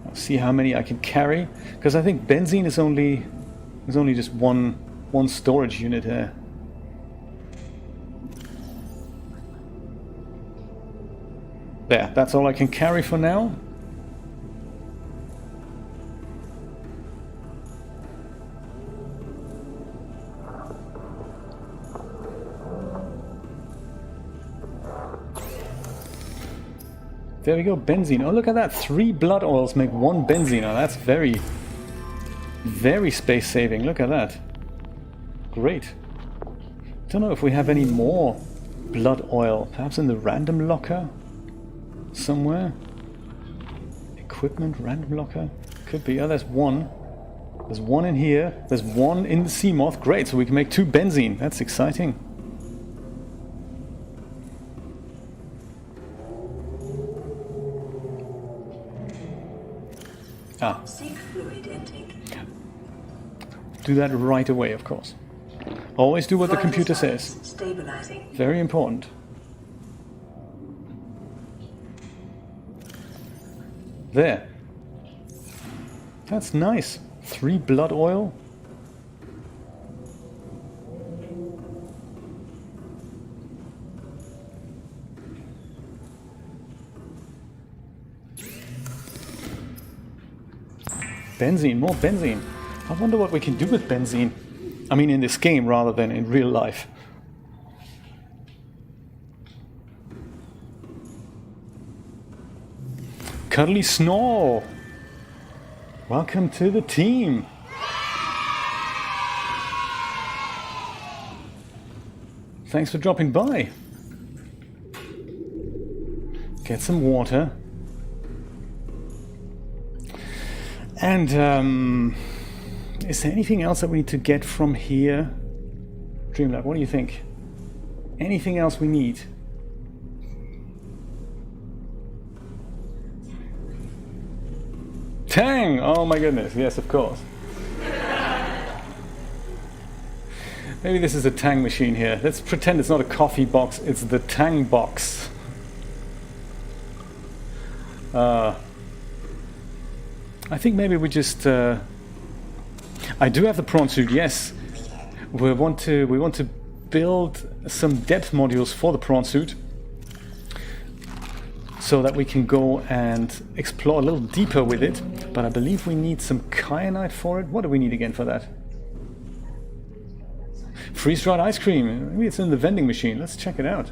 I'll see how many I can carry. Because I think benzene is only... There's only just one storage unit here. There, that's all I can carry for now. There we go, benzene. Oh, look at that. 3 blood oils make 1 benzene. Oh, that's very, very space saving. Look at that. Great. Don't know if we have any more blood oil. Perhaps in the random locker somewhere. Equipment, random locker. Could be. Oh, there's one. There's one in here. There's one in the Seamoth. Great, so we can make 2 benzene. That's exciting. Ah. Seek fluid intake. Do that right away, of course. Always do what the computer says. Stabilizing. Very important. There. That's nice. 3 blood oil. Benzene, more benzene. I wonder what we can do with benzene. I mean in this game rather than in real life. Cuddly Snore! Welcome to the team! Thanks for dropping by. Get some water. And is there anything else that we need to get from here? Dreamlab, what do you think? Anything else we need? Tang! Oh my goodness, yes, of course. Maybe this is a Tang machine here. Let's pretend it's not a coffee box, it's the Tang box. I think maybe we just I do have the prawn suit, yes. We want to build some depth modules for the prawn suit so that we can go and explore a little deeper with it. But I believe we need some kyanite for it. What do we need again for that? Freeze-dried ice cream. Maybe it's in the vending machine. Let's check it out.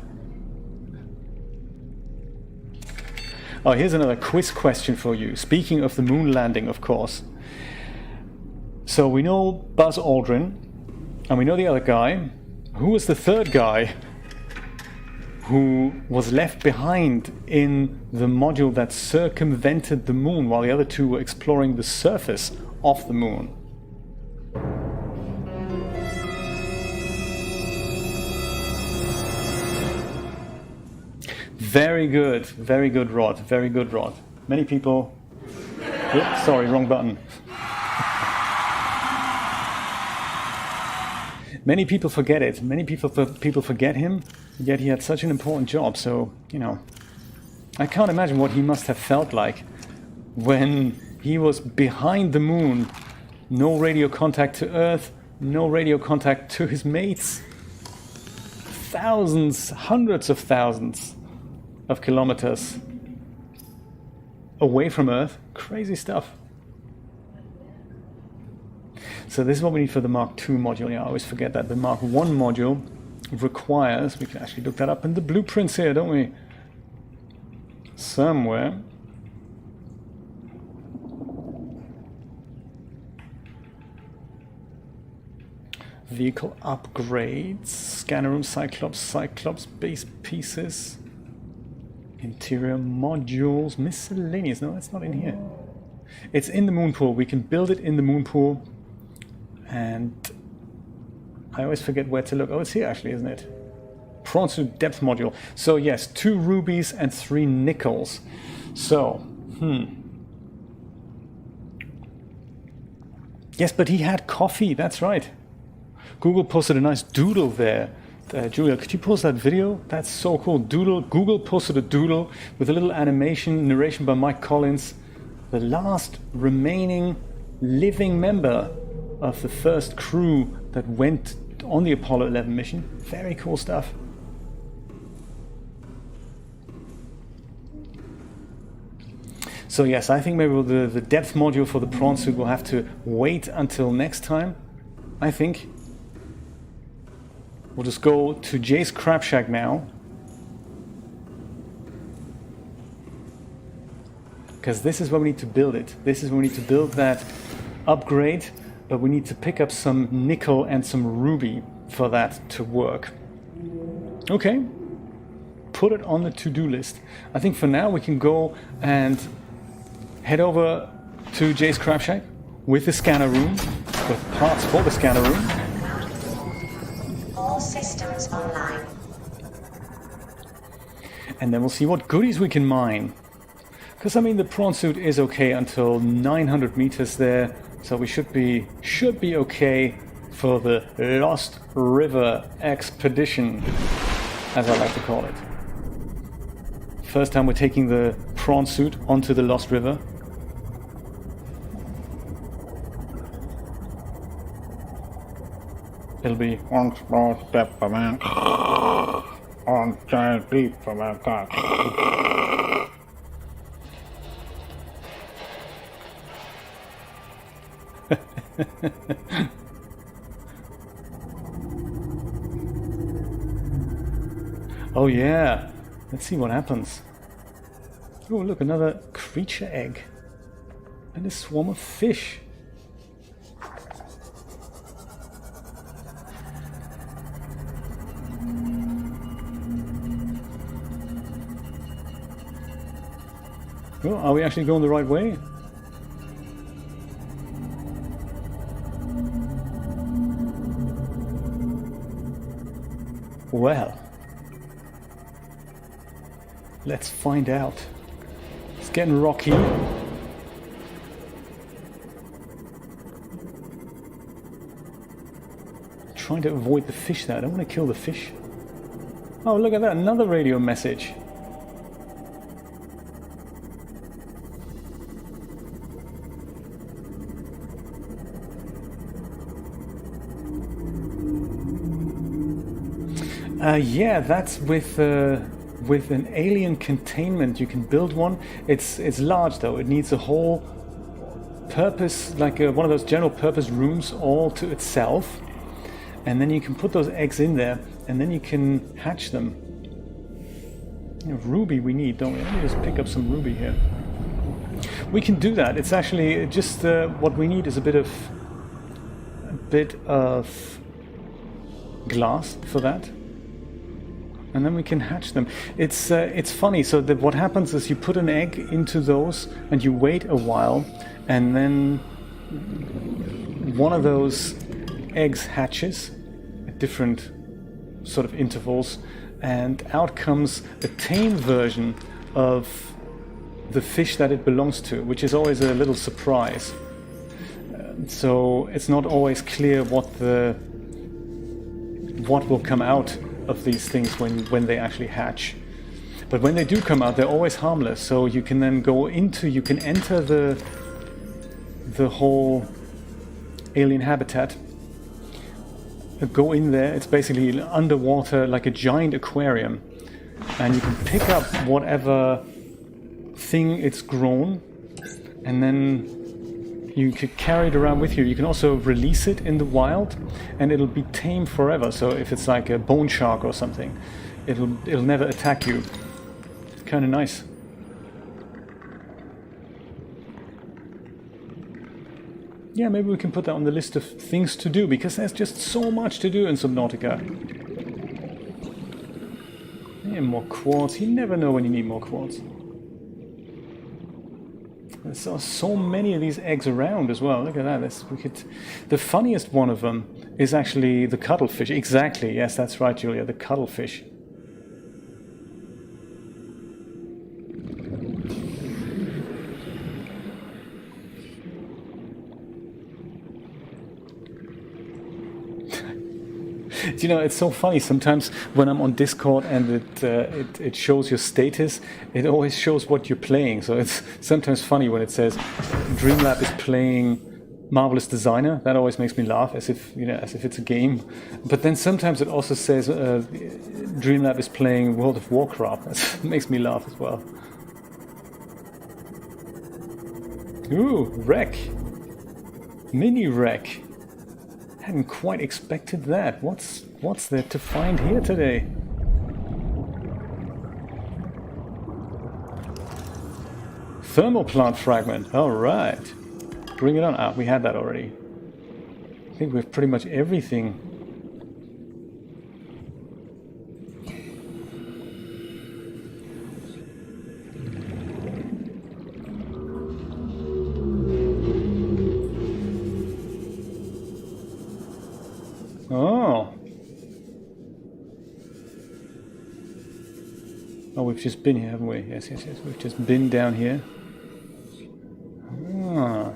Oh, here's another quiz question for you. Speaking of the moon landing, of course. So we know Buzz Aldrin, and we know the other guy. Who was the third guy who was left behind in the module that circumvented the moon while the other two were exploring the surface of the moon? Very good, Rod. Very good, Rod. Many people... Oops, sorry, wrong button. Many people forget it. Many people forget him, yet he had such an important job. So, you know, I can't imagine what he must have felt like when he was behind the moon. No radio contact to Earth, no radio contact to his mates. Thousands, hundreds of thousands of kilometers away from Earth. Crazy stuff. So this is what we need for the Mark II module. Yeah, I always forget that. The Mark I module requires, we can actually look that up in the blueprints here, don't we? Somewhere. Vehicle upgrades, scanner room, Cyclops base pieces. Interior modules, miscellaneous. No, that's not in here. It's in the moon pool. We can build it in the moon pool. And I always forget where to look. Oh, it's here actually, isn't it? Prawn suit depth module. So yes, 2 rubies and 3 nickels. So, Yes, but he had coffee. That's right. Google posted a nice doodle there. Julia, could you post that video? That's so cool. Doodle. Google posted a doodle with a little animation, narration by Mike Collins. The last remaining living member of the first crew that went on the Apollo 11 mission. Very cool stuff. So yes, I think maybe the depth module for the prawn suit will have to wait until next time. I think. We'll just go to Jay's Crab Shack now. Because this is where we need to build it. This is where we need to build that upgrade, but we need to pick up some nickel and some ruby for that to work. Okay. Put it on the to-do list. I think for now we can go and head over to Jay's Crab Shack with the scanner room, with parts for the scanner room. Systems online. And then we'll see what goodies we can mine. Because I mean the prawn suit is okay until 900 meters there, so we should be okay for the Lost River expedition, as I like to call it. First time we're taking the prawn suit onto the Lost River. It'll be one small step for man, one giant leap for mankind. Oh yeah, let's see what happens. Oh look, another creature egg and a swarm of fish. Oh, are we actually going the right way? Well, let's find out. It's getting rocky. Trying to avoid the fish there. I don't want to kill the fish. Oh, look at that, another radio message. Yeah, that's with an alien containment. You can build one. It's large though. It needs a whole purpose, like one of those general purpose rooms all to itself. And then you can put those eggs in there, and then you can hatch them. You know, ruby we need, don't we? Let me just pick up some ruby here. We can do that. It's actually just what we need is a bit of glass for that, and then we can hatch them. It's funny. So that what happens is you put an egg into those, and you wait a while, and then one of those eggs hatches at different sort of intervals, and out comes a tame version of the fish that it belongs to, which is always a little surprise. So it's not always clear what will come out of these things when they actually hatch. But when they do come out, they're always harmless. So you can then you can enter the whole alien habitat. Go in there. It's basically underwater, like a giant aquarium, and you can pick up whatever thing it's grown, and then you could carry it around with you. You can also release it in the wild, and it'll be tame forever. So if it's like a bone shark or something, it'll never attack you. It's kind of nice. Yeah, maybe we can put that on the list of things to do, because there's just so much to do in Subnautica. Yeah, more quartz. You never know when you need more quartz. There's so many of these eggs around as well. Look at that. The funniest one of them is actually the cuttlefish. Exactly. Yes, that's right, Julia. The cuttlefish. You know, it's so funny. Sometimes when I'm on Discord and it shows your status, it always shows what you're playing. So it's sometimes funny when it says Dreamlab is playing Marvelous Designer. That always makes me laugh, as if it's a game. But then sometimes it also says Dreamlab is playing World of Warcraft. That makes me laugh as well. Ooh, wreck. Mini wreck. Hadn't quite expected that. What's there to find here today? Thermal plant fragment. All right. Bring it on. Ah, we had that already. I think we have pretty much everything. Oh. Oh, we've just been here, haven't we? Yes. We've just been down here. Ah.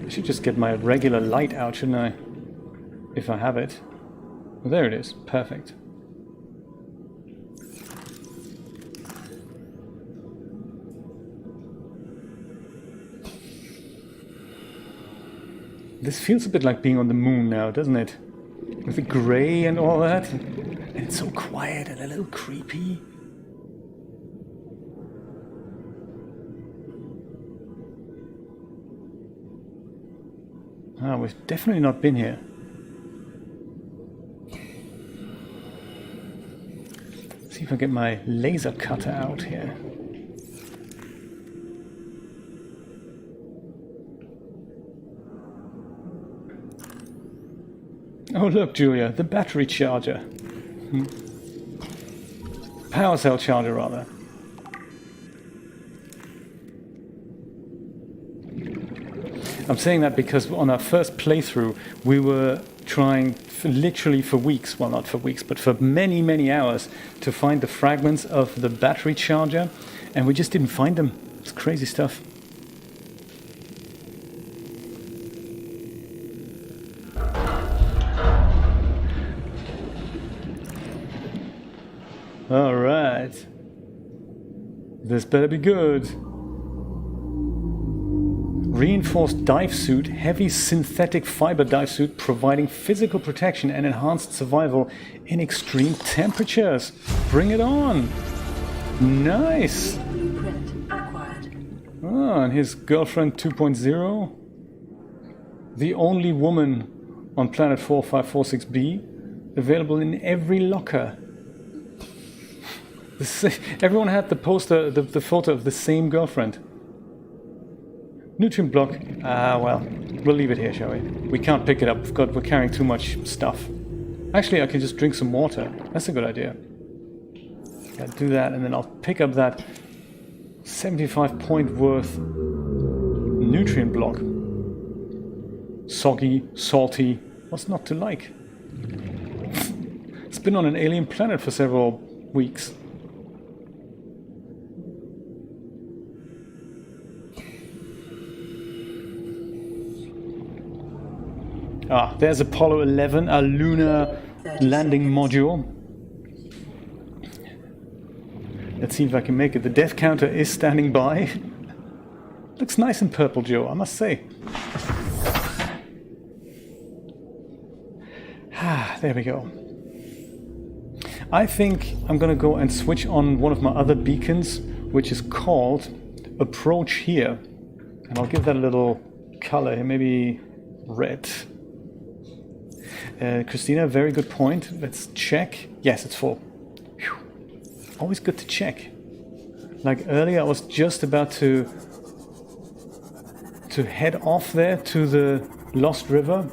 I should just get my regular light out, shouldn't I? If I have it. Well, there it is. Perfect. This feels a bit like being on the moon now, doesn't it? With the grey and all that. And it's so quiet and a little creepy. Ah, we've definitely not been here. See if I get my laser cutter out here. Oh look, Julia, the battery charger. Power cell charger, rather. I'm saying that because on our first playthrough, we were trying literally for weeks, well not for weeks, but for many, many hours to find the fragments of the battery charger, and we just didn't find them. It's crazy stuff. All right. This better be good. Reinforced dive suit, heavy synthetic fiber dive suit, providing physical protection and enhanced survival in extreme temperatures. Bring it on! Nice! Blueprint acquired. Ah, and his girlfriend 2.0. The only woman on planet 4546b. Available in every locker. Everyone had the poster, the photo of the same girlfriend. Nutrient block. Well, we'll leave it here, shall we? We can't pick it up. We're carrying too much stuff. Actually, I can just drink some water. That's a good idea. I'll do that, and then I'll pick up that 75 point worth nutrient block. Soggy, salty. What's not to like? It's been on an alien planet for several weeks. Ah, there's Apollo 11, a lunar landing module. Let's see if I can make it. The death counter is standing by. Looks nice in purple, Joe, I must say. Ah, there we go. I think I'm gonna go and switch on one of my other beacons, which is called Approach Here. And I'll give that a little color here, maybe red. Christina, very good point. Let's check. Yes, it's full. Whew. Always good to check. Like earlier, I was just about to head off there to the Lost River.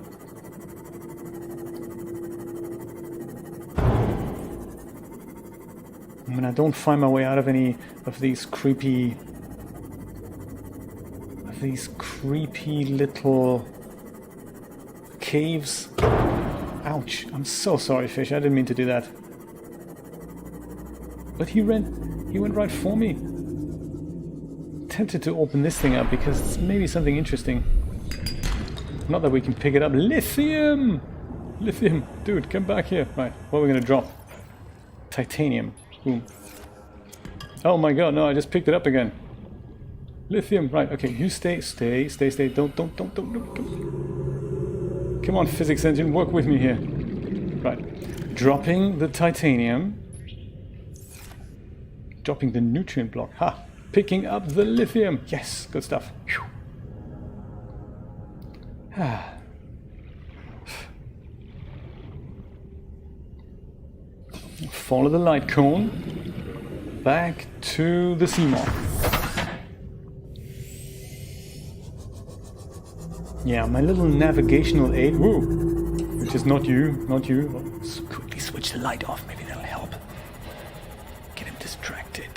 When I don't find my way out of any of these creepy little caves. Ouch, I'm so sorry, fish. I didn't mean to do that. But he went right for me. Tempted to open this thing up because it's maybe something interesting. Not that we can pick it up. Lithium! Lithium! Dude, come back here. Right, what are we gonna drop? Titanium. Boom. Oh my god, no, I just picked it up again. Lithium, right, okay, you stay. Don't. Come on, physics engine, work with me here. Right. Dropping the titanium. Dropping the nutrient block. Ha! Picking up the lithium. Yes, good stuff. Whew. Ah. Follow the light cone. Back to the Seamoth. Yeah, my little navigational aid, woo, which is not you. Let's quickly switch the light off, maybe that'll help. Get him distracted.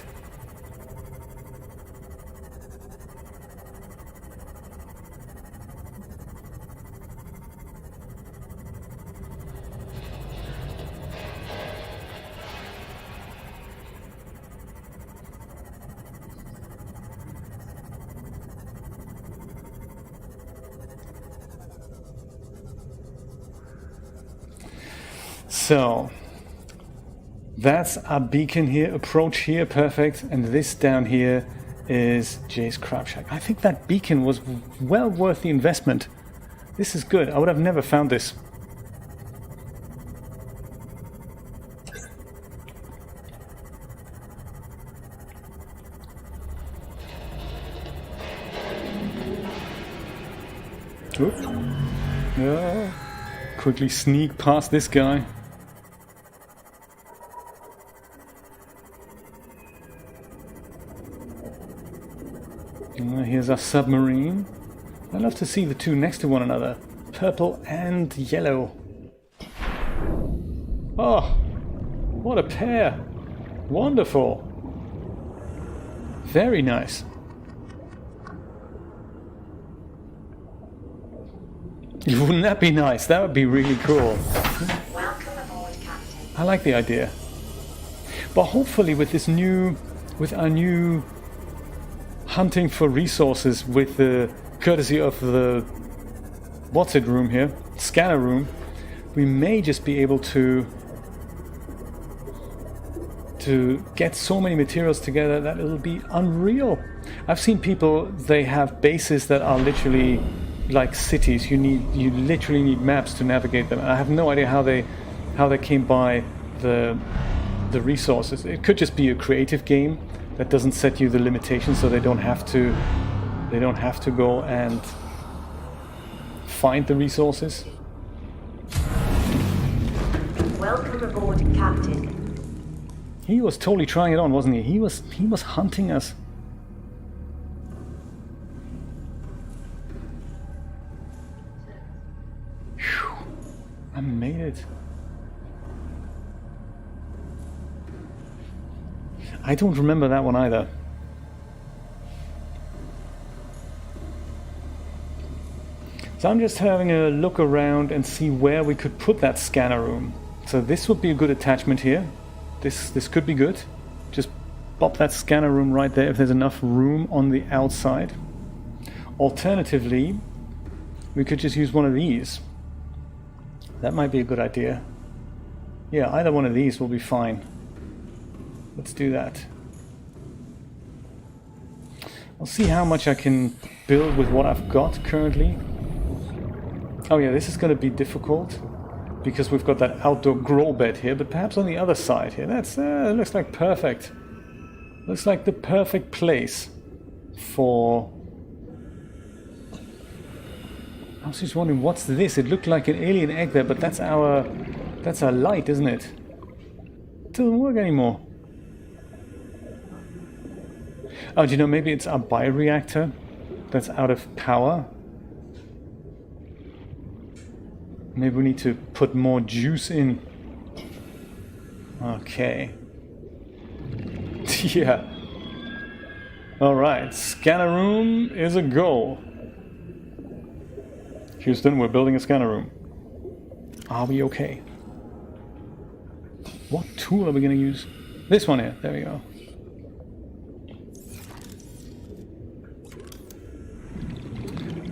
So, that's our beacon here, approach here, perfect, and this down here is Jay's Crab Shack. I think that beacon was well worth the investment. This is good, I would have never found this. Oop. No. Quickly sneak past this guy. Here's our submarine. I love to see the two next to one another. Purple and yellow. Oh, what a pair. Wonderful. Very nice. Wouldn't that be nice? That would be really cool. Welcome aboard, Captain. I like the idea. But hopefully with our new hunting for resources with the courtesy of the what's it room here, scanner room, we may just be able to to get so many materials together that it'll be unreal. I've seen people, they have bases that are literally like cities. You literally need maps to navigate them. And I have no idea how they came by the resources. It could just be a creative game that doesn't set you the limitations, so they don't have to go and find the resources. Welcome aboard, Captain. He was totally trying it on, wasn't he? He was hunting us. Whew. I made it. I don't remember that one either. So I'm just having a look around and see where we could put that scanner room. So this would be a good attachment here. This could be good. Just pop that scanner room right there if there's enough room on the outside. Alternatively, we could just use one of these. That might be a good idea. Yeah, either one of these will be fine. Let's do that. I'll see how much I can build with what I've got currently. Oh yeah, this is going to be difficult because we've got that outdoor grow bed here, but perhaps on the other side here. That's looks like perfect. Looks like the perfect place for... I was just wondering, what's this? It looked like an alien egg there, but that's our light, isn't it? It doesn't work anymore. Oh, do you know, maybe it's our bioreactor that's out of power. Maybe we need to put more juice in. Okay. Yeah. Alright, scanner room is a go. Houston, we're building a scanner room. Are we okay? What tool are we going to use? This one here. There we go.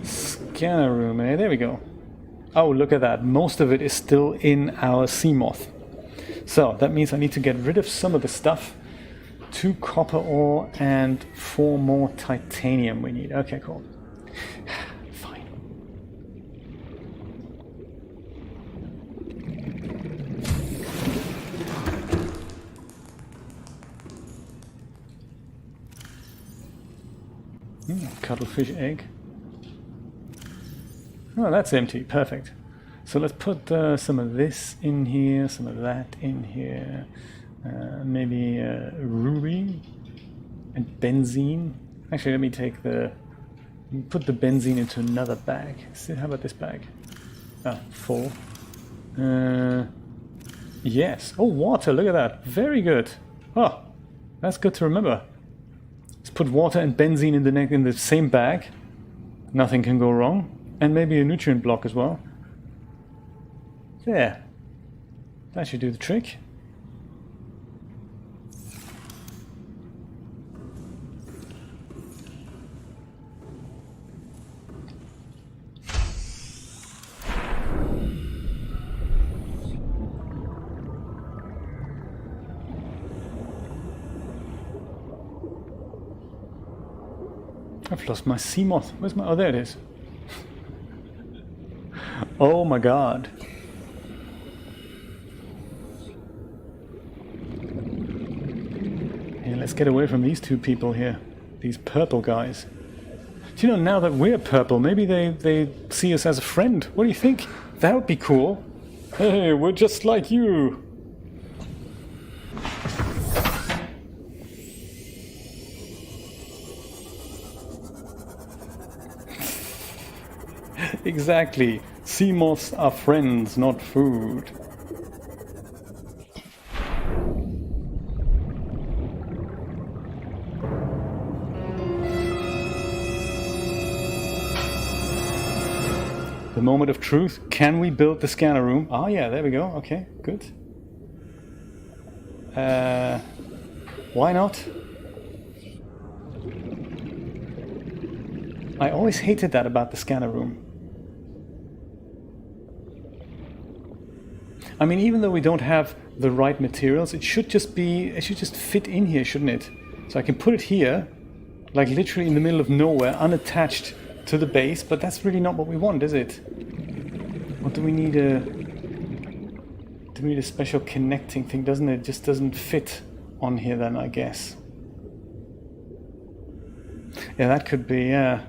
Scanner room, eh? There we go. Oh, look at that. Most of it is still in our sea moth. So that means I need to get rid of some of the stuff. 2 copper ore and 4 more titanium we need. Okay, cool. Fine. Cuttlefish egg. Oh, that's empty. Perfect. So let's put some of this in here, some of that in here. Maybe ruby and benzene. Actually, let me take put the benzene into another bag. So how about this bag? Ah, full. Yes. Oh, water. Look at that. Very good. Oh, that's good to remember. Let's put water and benzene in the same bag. Nothing can go wrong. And maybe a nutrient block as well. There. That should do the trick. I've lost my sea moth. Where's my... Oh, there it is. Oh my god. Yeah, let's get away from these 2 people here. These purple guys. Do you know, now that we're purple, maybe they see us as a friend. What do you think? That would be cool. Hey, we're just like you. Exactly. Sea moths are friends, not food. The moment of truth. Can we build the scanner room? Oh yeah, there we go. Okay, good. Why not? I always hated that about the scanner room. I mean, even though we don't have the right materials. It should just fit in here, shouldn't it? So I can put it here, like literally in the middle of nowhere, unattached to the base, but that's really not what we want, is it? Or do we need a special connecting thing, doesn't it? It just doesn't fit on here then, I guess. Yeah, that could be, yeah.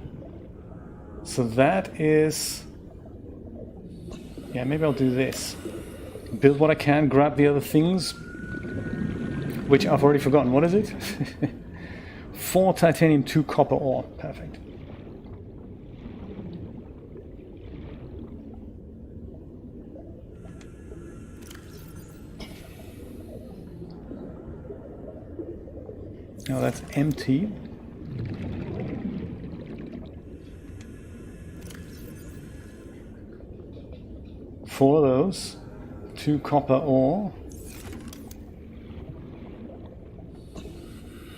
So that is... Yeah, maybe I'll do this. Build what I can, grab the other things, which I've already forgotten. What is it? 4 titanium, 2 copper ore. Perfect. Now that's empty. Four of those. 2 copper ore.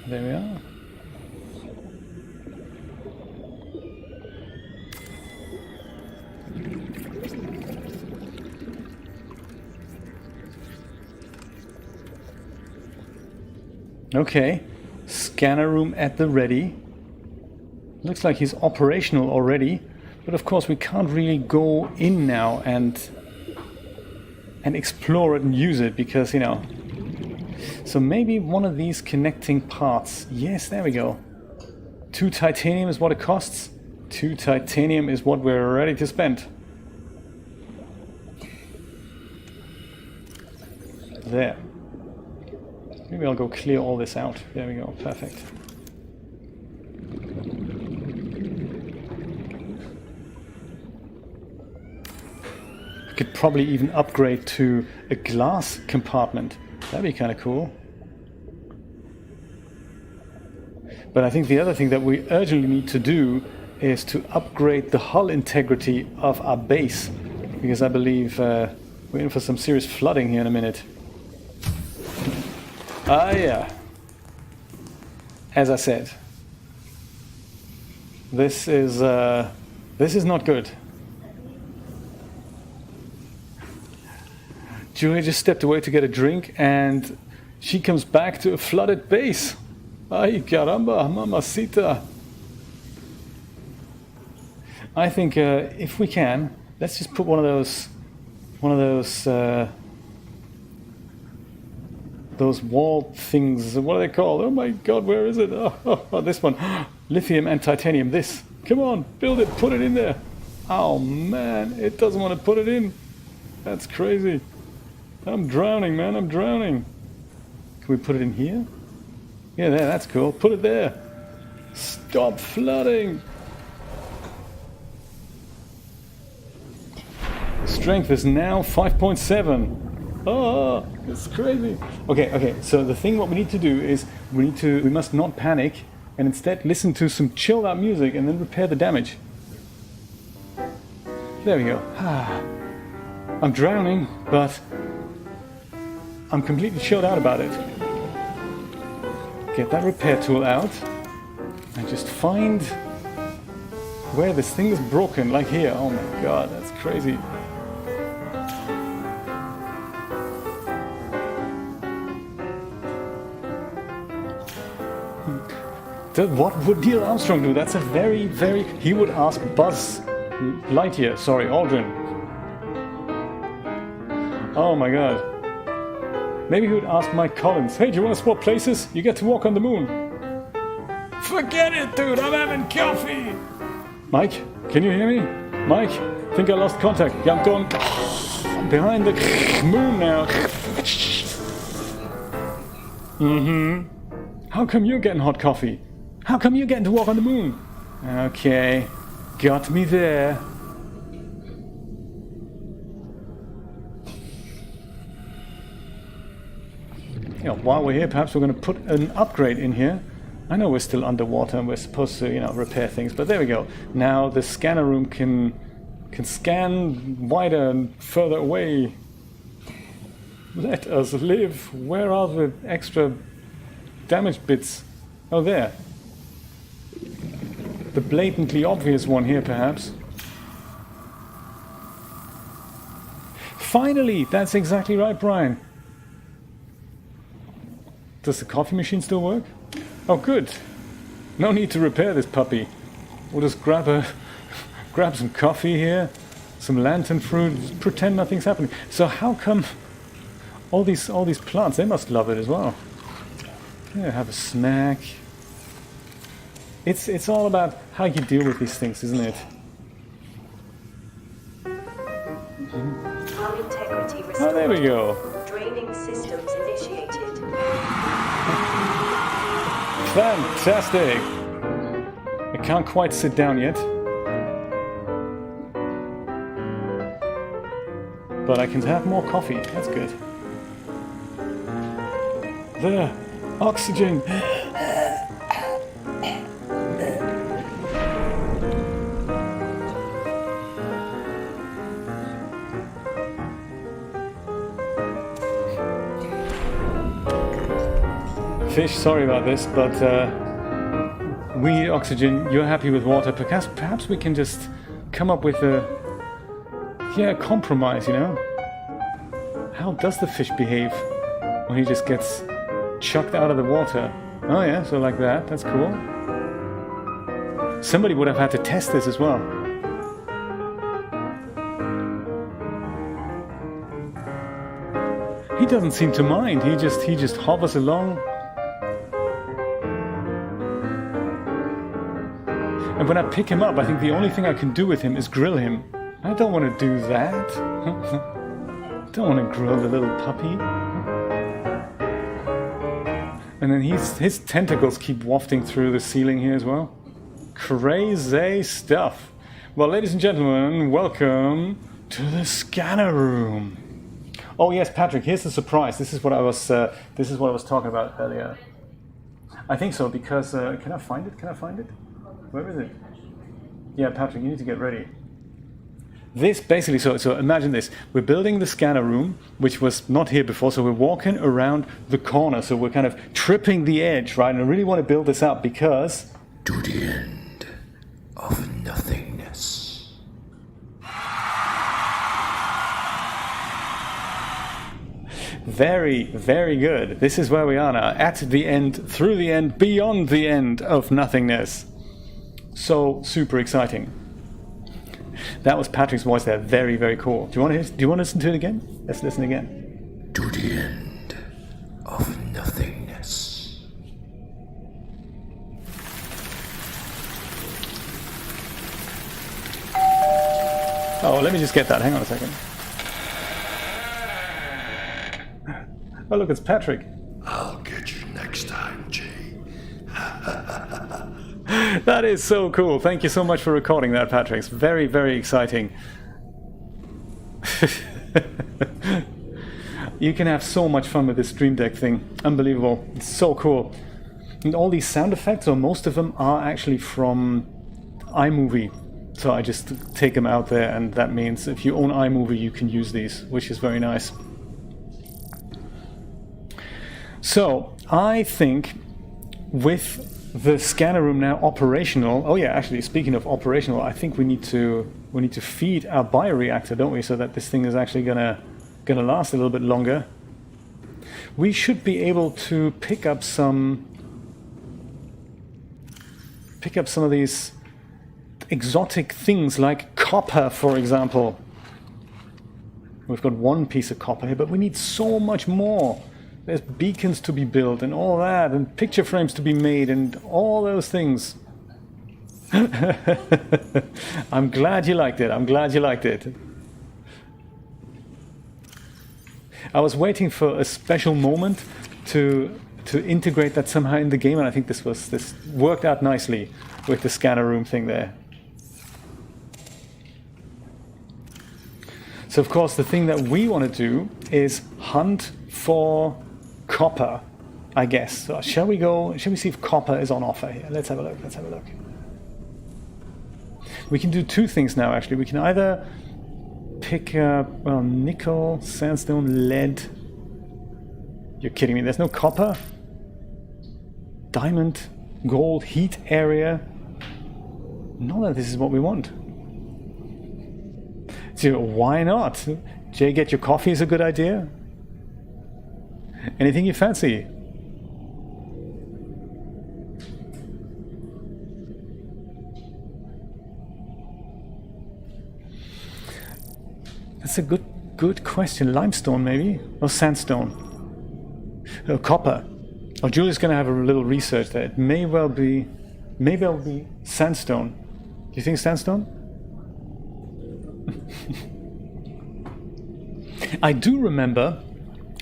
There we are. Okay. Scanner room at the ready. Looks like he's operational already, but of course we can't really go in now and explore it and use it because, you know. So maybe one of these connecting parts. Yes, there we go. 2 titanium is what it costs. 2 titanium is what we're ready to spend. There. Maybe I'll go clear all this out. There we go. Perfect. Could probably even upgrade to a glass compartment. That'd be kind of cool. But I think the other thing that we urgently need to do is to upgrade the hull integrity of our base, because I believe we're in for some serious flooding here in a minute. Ah, yeah. As I said, this is not good. Julia just stepped away to get a drink, and she comes back to a flooded base. Ay caramba, mamacita. I think if we can, let's just put one of those wall things. What are they called? Oh my God, where is it? Oh, this one. Lithium and titanium. This. Come on, build it. Put it in there. Oh man, it doesn't want to put it in. That's crazy. I'm drowning, man. I'm drowning. Can we put it in here? Yeah, there. That's cool. Put it there. Stop flooding. Strength is now 5.7. Oh, it's crazy. Okay. So the thing, what we need to do is we must not panic and instead listen to some chilled out music and then repair the damage. There we go. I'm drowning, but I'm completely chilled out about it. Get that repair tool out and just find where this thing is broken, like here. Oh my God, that's crazy. What would Neil Armstrong do? That's a very... He would ask Buzz Lightyear. Sorry, Aldrin. Oh my God. Maybe he would ask Mike Collins, hey, do you want to swap places? You get to walk on the moon. Forget it, dude. I'm having coffee. Mike, can you hear me? Mike, think I lost contact. Yeah, I'm going behind the moon now. How come you're getting hot coffee? How come you're getting to walk on the moon? Okay, got me there. You know, while we're here, perhaps we're going to put an upgrade in here. I know we're still underwater and we're supposed to, you know, repair things, but there we go. Now the scanner room can scan wider and further away. Let us live. Where are the extra damaged bits? Oh, there. The blatantly obvious one here, perhaps. Finally! That's exactly right, Brian. Does the coffee machine still work? Oh, good. No need to repair this puppy. We'll just grab some coffee here, some lantern fruit, pretend nothing's happening. So how come all these plants? They must love it as well. Yeah, have a snack. It's all about how you deal with these things, isn't it? Hull integrity restored. Oh, there we go. Draining systems initiated. Fantastic. I can't quite sit down yet, but I can have more coffee. That's good. There, oxygen. Fish, sorry about this, but we need oxygen. You're happy with water. Perhaps we can just come up with a compromise. You know, how does the fish behave when he just gets chucked out of the water? Oh yeah, so like that. That's cool. Somebody would have had to test this as well. He doesn't seem to mind. He just hovers along. And when I pick him up, I think the only thing I can do with him is grill him. I don't want to do that. Don't want to grill the little puppy. And then his tentacles keep wafting through the ceiling here as well. Crazy stuff. Well, ladies and gentlemen, welcome to the scanner room. Oh yes, Patrick. Here's the surprise. This is what I was talking about earlier. I think so because can I find it? Can I find it? Where is it? Yeah, Patrick, you need to get ready. This basically, so imagine this. We're building the scanner room, which was not here before, so we're walking around the corner, so we're kind of tripping the edge, right? And I really want to build this up because... To the end of nothingness. Very, very good. This is where we are now. At the end, through the end, beyond the end of nothingness. So super exciting. That was Patrick's voice there. Very, very cool. Do you want to listen to it again? Let's listen again. To the end of nothingness. Oh, let me just get that. Hang on a second. Oh, look, it's Patrick. I'll get you next time, Jay. That is so cool. Thank you so much for recording that, Patrick. It's very, very exciting. You can have so much fun with this Stream Deck thing. Unbelievable. It's so cool. And all these sound effects, or most of them, are actually from iMovie. So I just take them out there, and that means if you own iMovie, you can use these, which is very nice. So I think with the scanner room now operational. Oh yeah, actually, speaking of operational, I think we need to feed our bioreactor, don't we? So that this thing is actually gonna last a little bit longer. We should be able to pick up some of these exotic things like copper, for example. We've got one piece of copper here, but we need so much more. There's beacons to be built and all that, and picture frames to be made and all those things. I'm glad you liked it. I'm glad you liked it. I was waiting for a special moment to integrate that somehow in the game, and I think this worked out nicely with the scanner room thing there. So of course the thing that we want to do is hunt for copper, I guess. So shall we see if copper is on offer here? Let's have a look. We can do two things now, actually. We can either pick up, well, nickel, sandstone, lead. You're kidding me, there's no copper? Diamond, gold, heat area. None of this is what we want. So why not? Jay, get your coffee is a good idea. Anything you fancy? That's a good question. Limestone, maybe? Or sandstone? Copper. Oh, Julie's going to have a little research there. It may well be sandstone. Do you think sandstone? I do remember,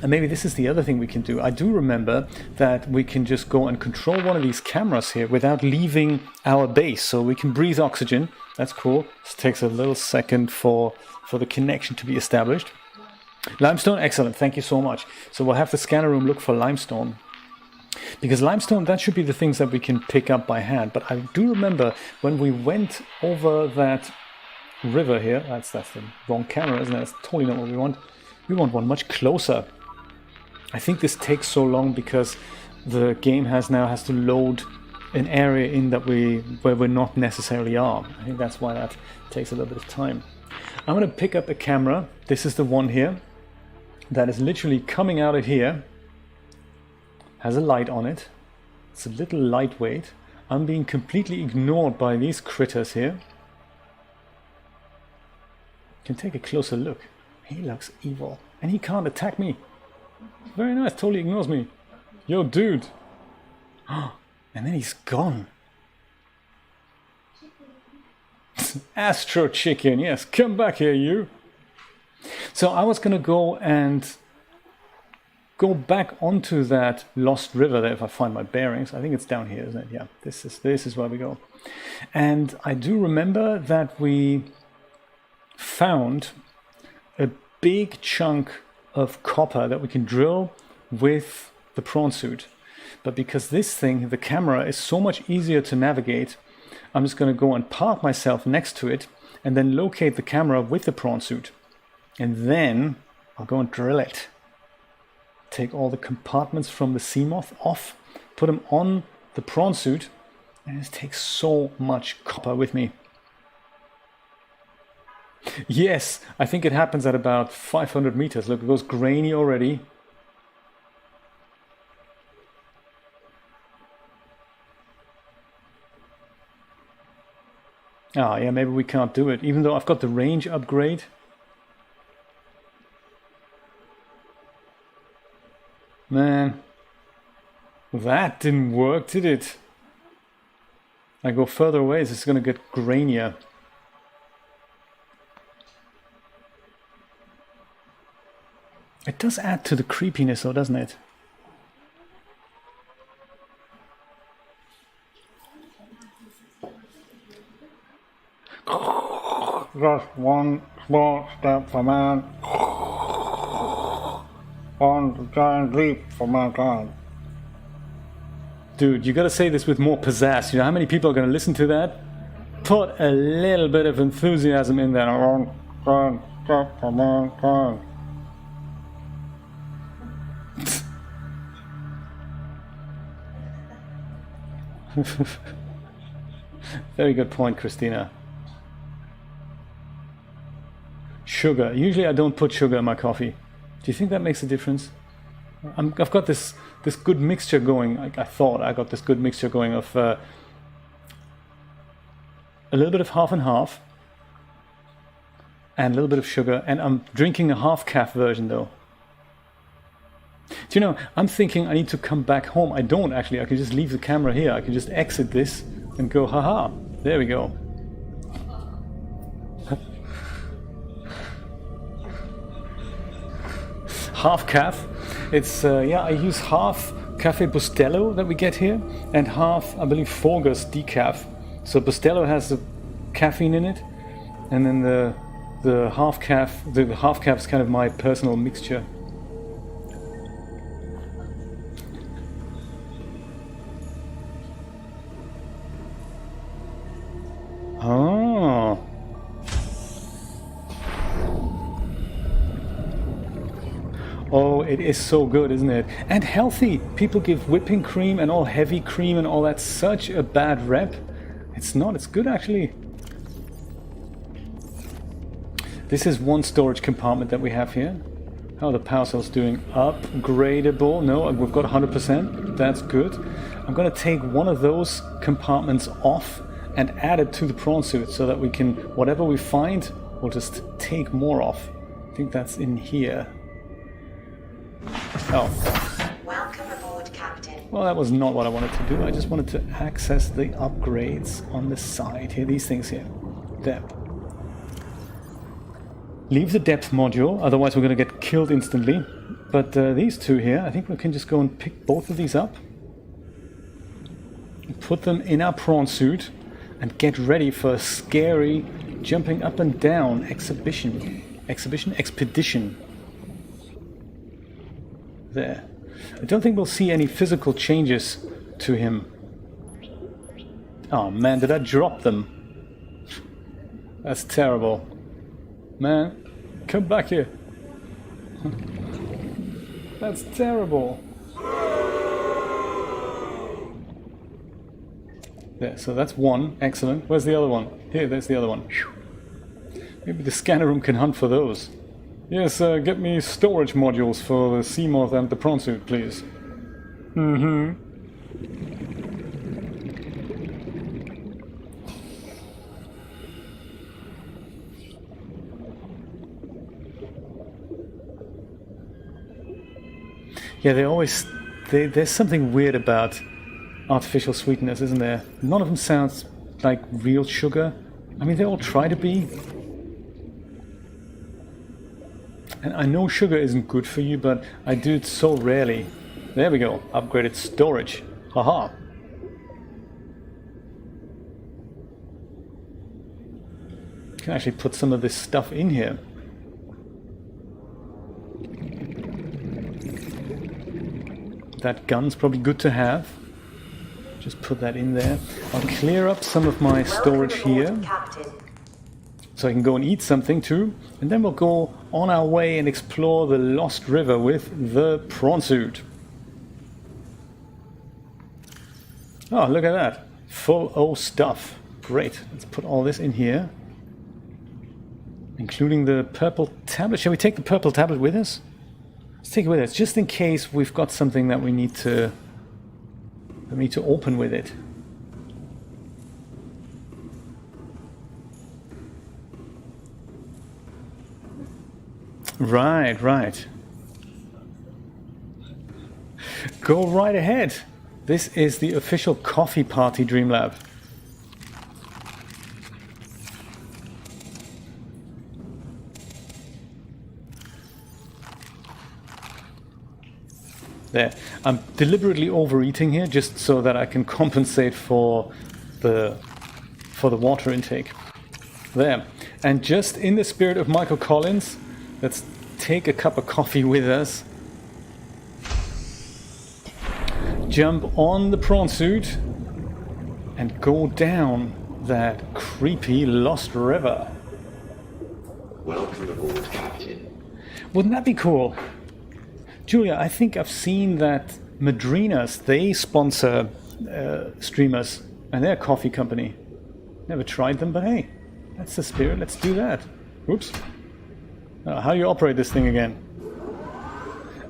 and maybe this is the other thing we can do, I do remember that we can just go and control one of these cameras here without leaving our base. So we can breathe oxygen. That's cool. This takes a little second for the connection to be established. Limestone, excellent. Thank you so much. So we'll have the scanner room look for limestone. Because limestone, that should be the things that we can pick up by hand. But I do remember when we went over that river here, that's the wrong camera, isn't it? That's totally not what we want. We want one much closer. I think this takes so long because the game has to load an area in that where we not necessarily are. I think that's why that takes a little bit of time. I'm going to pick up a camera. This is the one here that is literally coming out of here. Has a light on it. It's a little lightweight. I'm being completely ignored by these critters here. Can take a closer look. He looks evil. And he can't attack me. Very nice, totally ignores me. Yo, dude. And then he's gone. Astro chicken, yes, come back here, you. So I was gonna go back onto that lost river there if I find my bearings. I think it's down here, isn't it? Yeah, this is where we go. And I do remember that we found a big chunk of copper that we can drill with the prawn suit. But because this thing, the camera, is so much easier to navigate, I'm just going to go and park myself next to it and then locate the camera with the prawn suit. And then I'll go and drill it. Take all the compartments from the Seamoth off, put them on the prawn suit, and it takes so much copper with me. Yes, I think it happens at about 500 meters. Look, it goes grainy already. Ah, yeah, maybe we can't do it, even though I've got the range upgrade. Man, that didn't work, did it? I go further away, it's going to get grainier. It does add to the creepiness though, doesn't it? Just one small step for man, one giant leap for mankind. Dude, you gotta say this with more pizzazz. You know how many people are gonna listen to that? Put a little bit of enthusiasm in there. One giant step for mankind. Very good point, Christina. Sugar. Usually I don't put sugar in my coffee. Do you think that makes a difference? I've got this good mixture going. I thought I got this good mixture going of a little bit of half and half and a little bit of sugar, and I'm drinking a half-calf version though. Do you know, I'm thinking I need to come back home. I don't actually. I can just leave the camera here. I can just exit this and go, haha, there we go. Half calf. It's, yeah, I use half Cafe Bustelo that we get here and half, I believe, Folgers decaf. So Bustelo has the caffeine in it, and then the half calf is kind of my personal mixture. Oh. Oh, it is so good, isn't it? And healthy. People give whipping cream and all heavy cream and all that such a bad rep. It's not, it's good actually. This is one storage compartment that we have here. How are the power cells doing? Upgradable. No, we've got 100%. That's good. I'm going to take one of those compartments off and add it to the prawn suit so that we can, whatever we find, we'll just take more off. think that's in here. Oh. Welcome aboard, Captain. Well, that was not what I wanted to do. I just wanted to access the upgrades on the side here. These things here. Depth. Leave the depth module, otherwise we're going to get killed instantly. But these two here, I think we can just go and pick both of these up. Put them in our prawn suit and get ready for a scary jumping up and down expedition. There. I don't think we'll see any physical changes to him. Oh man, did I drop them? That's terrible. Man, come back here. That's terrible. There, so that's one. Excellent. Where's the other one? Here, there's the other one. Whew. Maybe the scanner room can hunt for those. Yes, get me storage modules for the Seamoth and the prawn suit, please. Mm-hmm. Yeah, there's something weird about artificial sweeteners, isn't there? None of them sounds like real sugar. I mean, they all try to be. And I know sugar isn't good for you, but I do it so rarely. There we go, upgraded storage. Haha. Can actually put some of this stuff in here. That gun's probably good to have. Just put that in there. I'll clear up some of my storage here. Captain. So I can go and eat something too. And then we'll go on our way and explore the Lost River with the prawn suit. Oh, look at that. Full O stuff. Great. Let's put all this in here. Including the purple tablet. Shall we take the purple tablet with us? Let's take it with us, just in case we've got something that we need to open with it. Right. Go right ahead. This is the official coffee party Dreamlab. There. I'm deliberately overeating here just so that I can compensate for the water intake. There. And just in the spirit of Michael Collins, let's take a cup of coffee with us. Jump on the prawn suit and go down that creepy Lost River. Welcome aboard, Captain. Wouldn't that be cool? Julia, I think I've seen that Madrinas, they sponsor streamers, and they're a coffee company. Never tried them, but hey, that's the spirit, let's do that. Oops. How do you operate this thing again?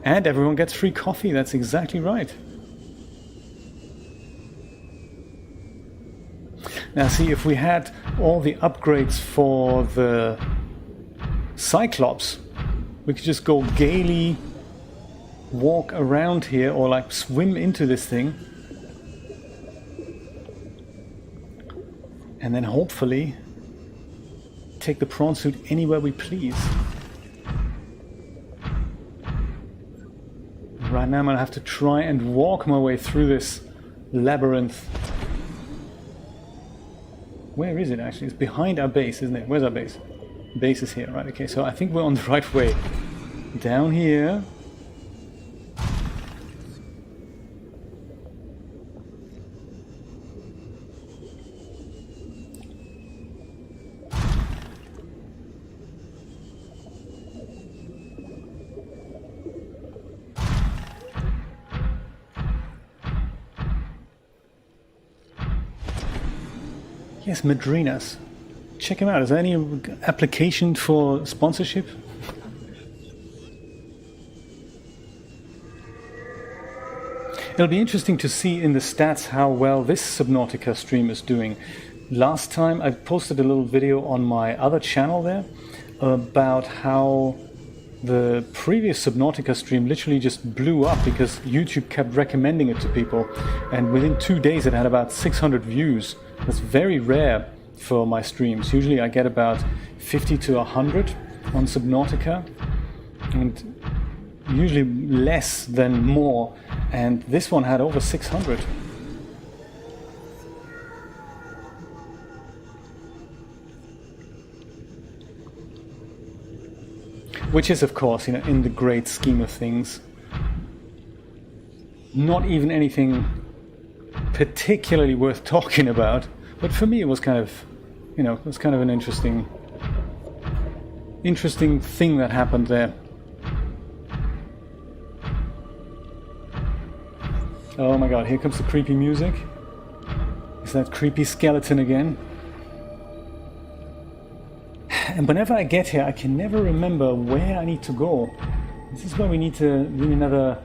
And everyone gets free coffee, that's exactly right. Now see, if we had all the upgrades for the Cyclops, we could just go gaily walk around here or like swim into this thing and then hopefully take the prawn suit anywhere we please. Right now I'm gonna have to try and walk my way through this labyrinth. Where is it actually? It's behind our base, isn't it? Where's our base? Base is here, right? Okay, so I think we're on the right way. Down here. Yes, Madrinas. Check him out. Is there any application for sponsorship? It'll be interesting to see in the stats how well this Subnautica stream is doing. Last time I posted a little video on my other channel there about how the previous Subnautica stream literally just blew up because YouTube kept recommending it to people, and within 2 days it had about 600 views. That's very rare for my streams. Usually I get about 50 to 100 on Subnautica, and usually less than more, and this one had over 600. Which is, of course, in the great scheme of things, not even anything particularly worth talking about. But for me, it was kind of, it was kind of an interesting thing that happened there. Oh my god, here comes the creepy music. Is that creepy skeleton again? And whenever I get here, I can never remember where I need to go. This is where we need another...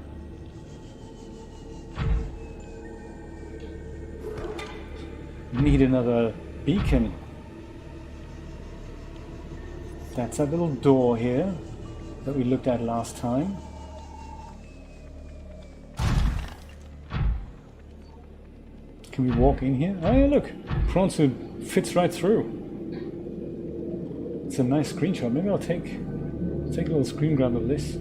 Need another beacon. That's that little door here that we looked at last time. Can we walk in here? Oh yeah, look! Prawn suit fits right through. It's a nice screenshot. Maybe I'll take a little screen grab of this.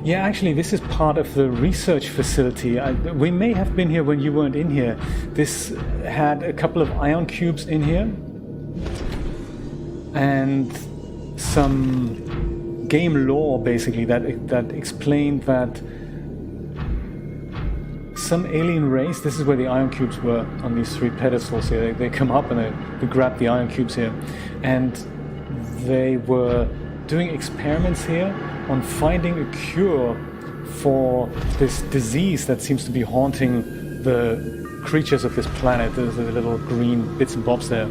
Yeah, actually, this is part of the research facility. We may have been here when you weren't in here. This had a couple of ion cubes in here, and some game lore basically that explained that some alien race, this is where the ion cubes were on these 3 pedestals here, they come up and they grab the ion cubes here, and they were doing experiments here on finding a cure for this disease that seems to be haunting the creatures of this planet. There's the little green bits and bobs there.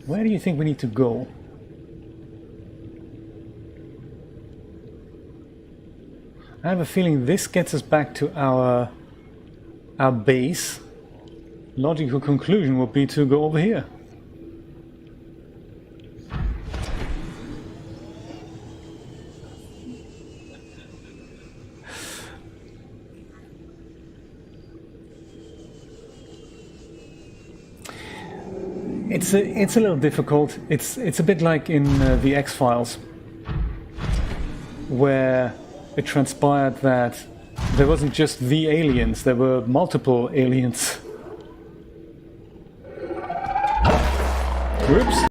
Where do you think we need to go? I have a feeling this gets us back to our base. Logical conclusion would be to go over here. It's a little difficult. It's a bit like in the X-Files, where it transpired that there wasn't just the aliens, there were multiple aliens. Whoops!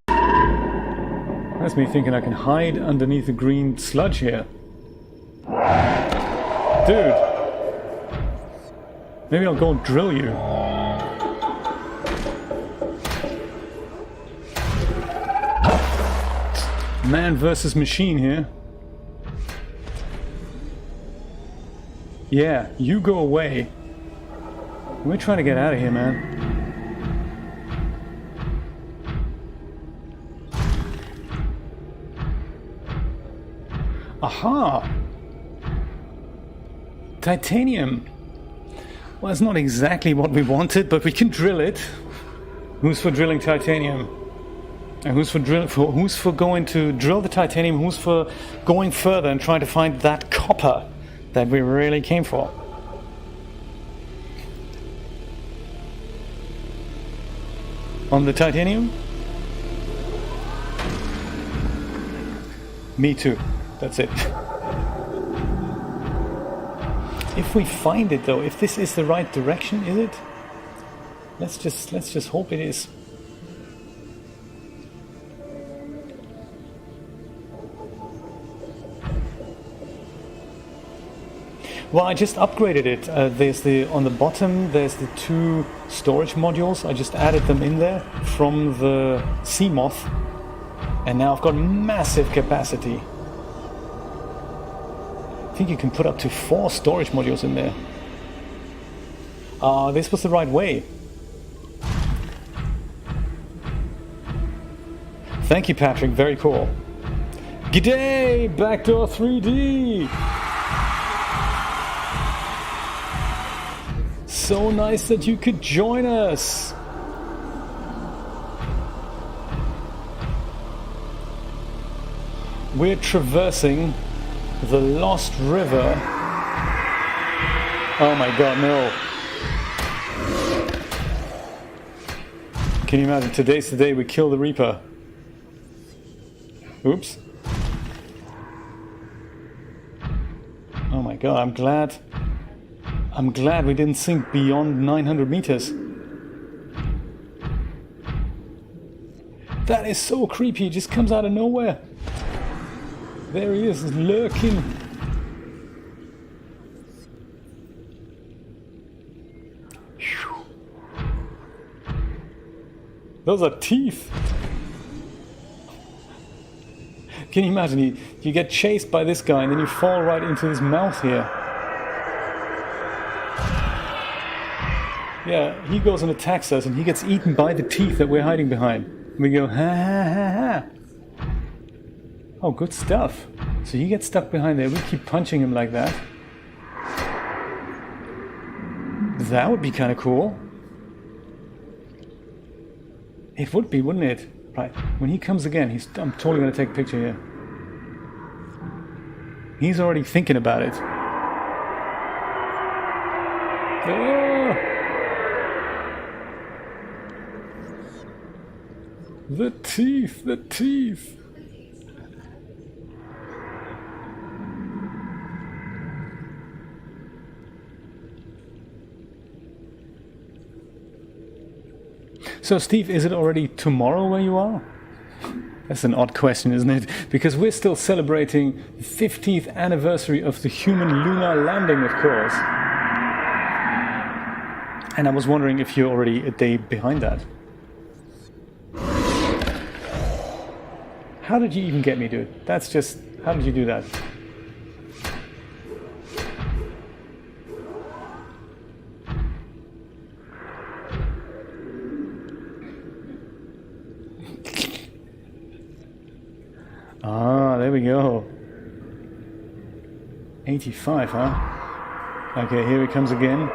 That's me thinking I can hide underneath the green sludge here. Dude! Maybe I'll go and drill you. Man versus machine here. Yeah, you go away. We're trying to get out of here, man. Aha! Titanium. Well, it's not exactly what we wanted, but we can drill it. Who's for drilling titanium? And who's for going to drill the titanium? Who's for going further and trying to find that copper that we really came for? On the titanium? Me too. That's it. If we find it though, if this is the right direction, is it? Let's just hope it is. Well, I just upgraded it. There's on the bottom, there's the 2 storage modules. I just added them in there from the Sea Moth, and now I've got massive capacity. think you can put up to 4 storage modules in there. Ah, this was the right way. Thank you, Patrick. Very cool. G'day, Backdoor 3D! So nice that you could join us! We're traversing the Lost River. Oh my god, no. Can you imagine? Today's the day we kill the Reaper. Oops. Oh my god, I'm glad we didn't sink beyond 900 meters. That is so creepy, it just comes out of nowhere. There he is, lurking. Whew. Those are teeth. Can you imagine, you get chased by this guy and then you fall right into his mouth here. Yeah, he goes and attacks us and he gets eaten by the teeth that we're hiding behind. We go, ha ha ha ha. Oh, good stuff. So he gets stuck behind there. We keep punching him like that. That would be kind of cool. It would be, wouldn't it? Right. When he comes again, I'm totally going to take a picture here. He's already thinking about it. Oh! The teeth, the teeth. So, Steve, is it already tomorrow where you are? That's an odd question, isn't it? Because we're still celebrating the 50th anniversary of the human lunar landing, of course. And I was wondering if you're already a day behind that. How did you even get me, dude? That's just... How did you do that? Ah, there we go. 85, huh? Okay, here it comes again.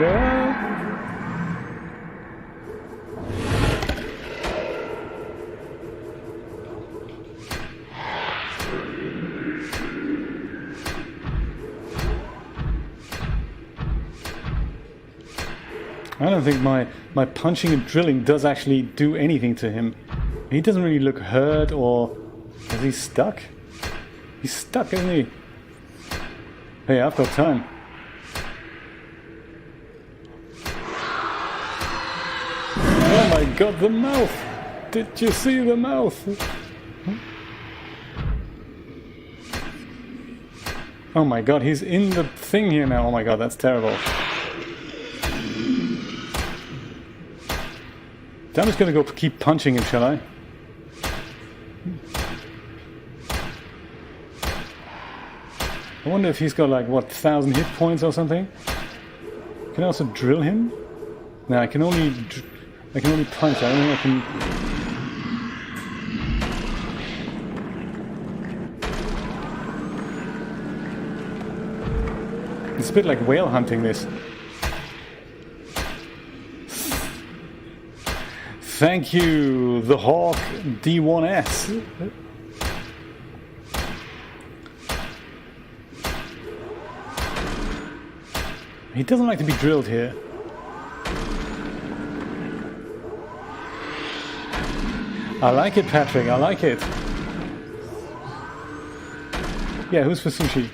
Yeah. I don't think my punching and drilling does actually do anything to him. He doesn't really look hurt, or... Is he stuck? He's stuck, isn't he? Hey, I've got time. Oh my god, the mouth! Did you see the mouth? Oh my god, he's in the thing here now. Oh my god, that's terrible. I'm just gonna go keep punching him, shall I? I wonder if he's got like, what, 1,000 hit points or something? Can I also drill him? No, I can only punch. I don't think I can... It's a bit like whale hunting, this. Thank you, the Hawk D1S. He doesn't like to be drilled here. I like it, Patrick, I like it. Yeah, who's for sushi?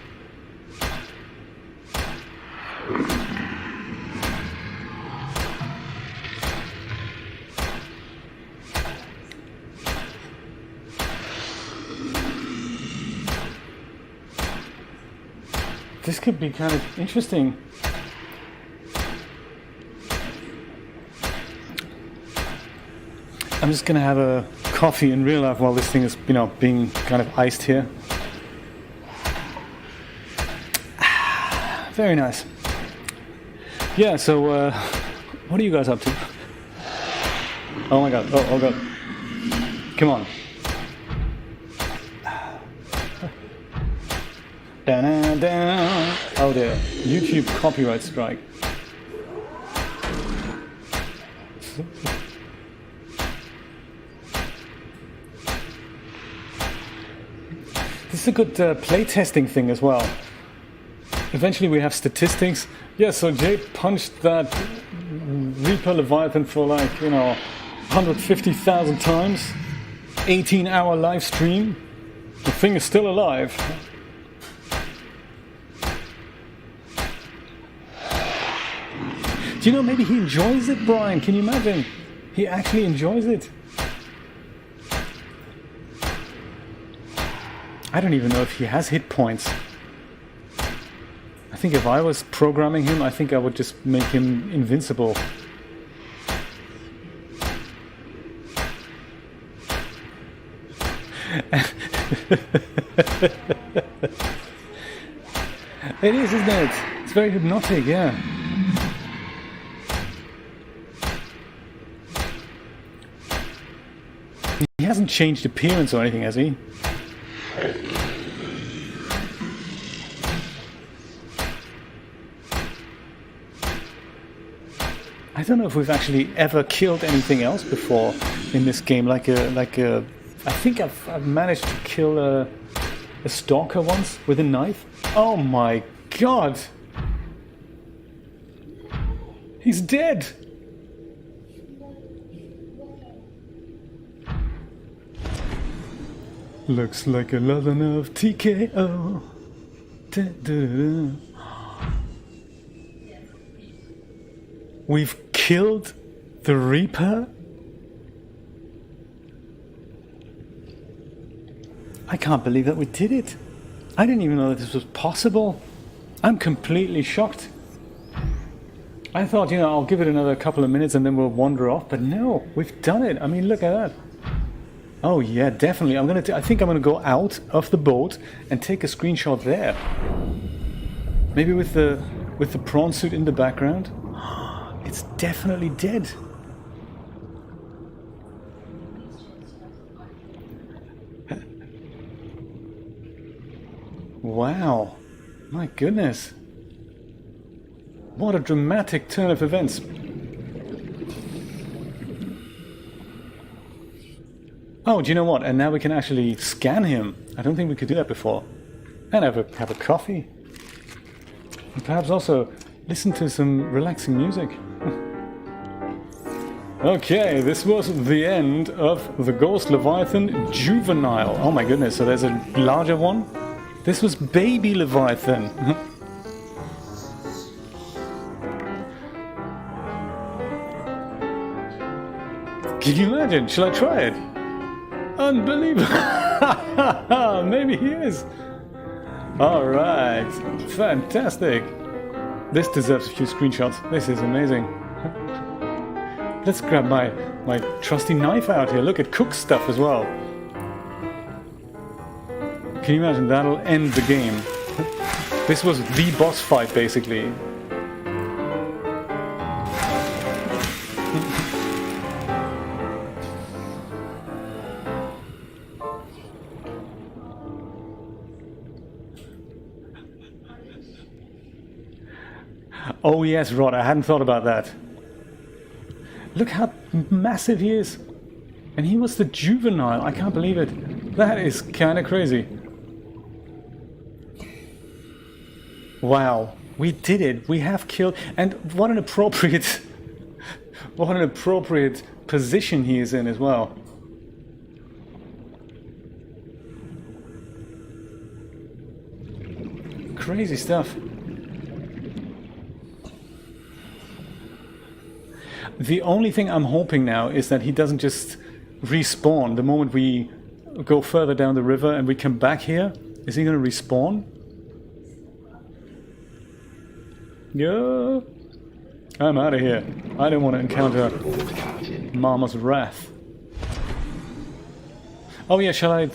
This could be kind of interesting. I'm just gonna have a coffee in real life while this thing is, you know, being kind of iced here. Very nice. Yeah, so what are you guys up to? Oh my god, oh god. Come on. Da-da-da. Oh dear, YouTube copyright strike. This is a good playtesting thing as well. Eventually we have statistics. Yeah, so Jay punched that Reaper Leviathan for like, you know, 150,000 times. 18-hour live stream. The thing is still alive. Do you know, maybe he enjoys it, Brian? Can you imagine? He actually enjoys it. I don't even know if he has hit points. I think if I was programming him, I think I would just make him invincible. It is, isn't it? It's very hypnotic, yeah. He hasn't changed appearance or anything, has he? I don't know if we've actually ever killed anything else before in this game. I think I've managed to kill a stalker once with a knife. Oh my god! He's dead! Looks like a lot of TKO. Da-da-da. We've killed the Reaper? I can't believe that we did it. I didn't even know that this was possible. I'm completely shocked. I thought, you know, I'll give it another couple of minutes and then we'll wander off, but no, we've done it. I mean, look at that. Oh yeah, definitely. I think I'm gonna go out of the boat and take a screenshot there. Maybe with the prawn suit in the background. It's definitely dead. Wow. My goodness. What a dramatic turn of events. Oh, do you know what? And now we can actually scan him. I don't think we could do that before. And have a coffee. And perhaps also listen to some relaxing music. Okay, this was the end of the Ghost Leviathan Juvenile. Oh my goodness, so there's a larger one? This was Baby Leviathan. Can you imagine? Shall I try it? Unbelievable! Maybe he is. Alright, fantastic. This deserves a few screenshots. This is amazing. Let's grab my trusty knife out here. Look, it cooks stuff as well. Can you imagine? That'll end the game. This was the boss fight, basically. Oh yes, Rod, I hadn't thought about that. Look how massive he is. And he was the juvenile. I can't believe it. That is kind of crazy. Wow, we did it. We have killed. And what an appropriate position he is in as well. Crazy stuff. The only thing I'm hoping now is that he doesn't just respawn the moment we go further down the river and we come back here. Is he going to respawn? Yeah. I'm out of here. I don't want to encounter Mama's wrath. Oh yeah, shall I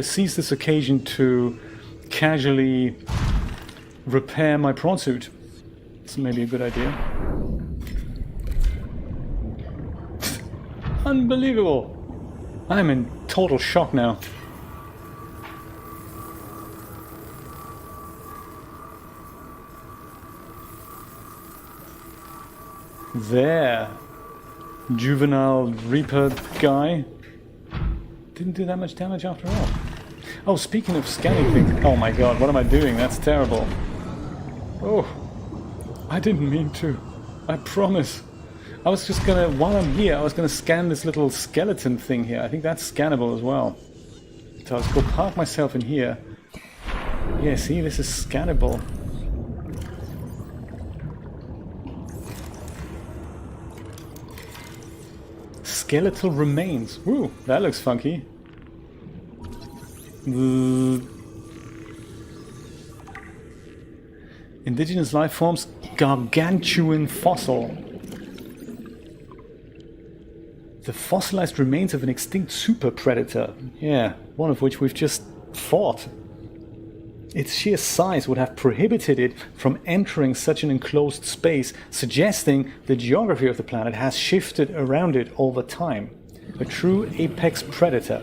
seize this occasion to casually repair my prawn suit? That's maybe a good idea. Unbelievable! I'm in total shock now. There. Juvenile Reaper guy. Didn't do that much damage after all. Oh, speaking of scanning things... Oh my god, what am I doing? That's terrible. Oh, I didn't mean to. I promise. I was just gonna, while I'm here, I was gonna scan this little skeleton thing here. I think that's scannable as well. So I'll just go park myself in here. Yeah, see, this is scannable. Skeletal remains. Woo, that looks funky. Indigenous life forms, gargantuan fossil. The fossilized remains of an extinct super predator. Yeah, one of which we've just fought. Its sheer size would have prohibited it from entering such an enclosed space, suggesting the geography of the planet has shifted around it over time. A true apex predator.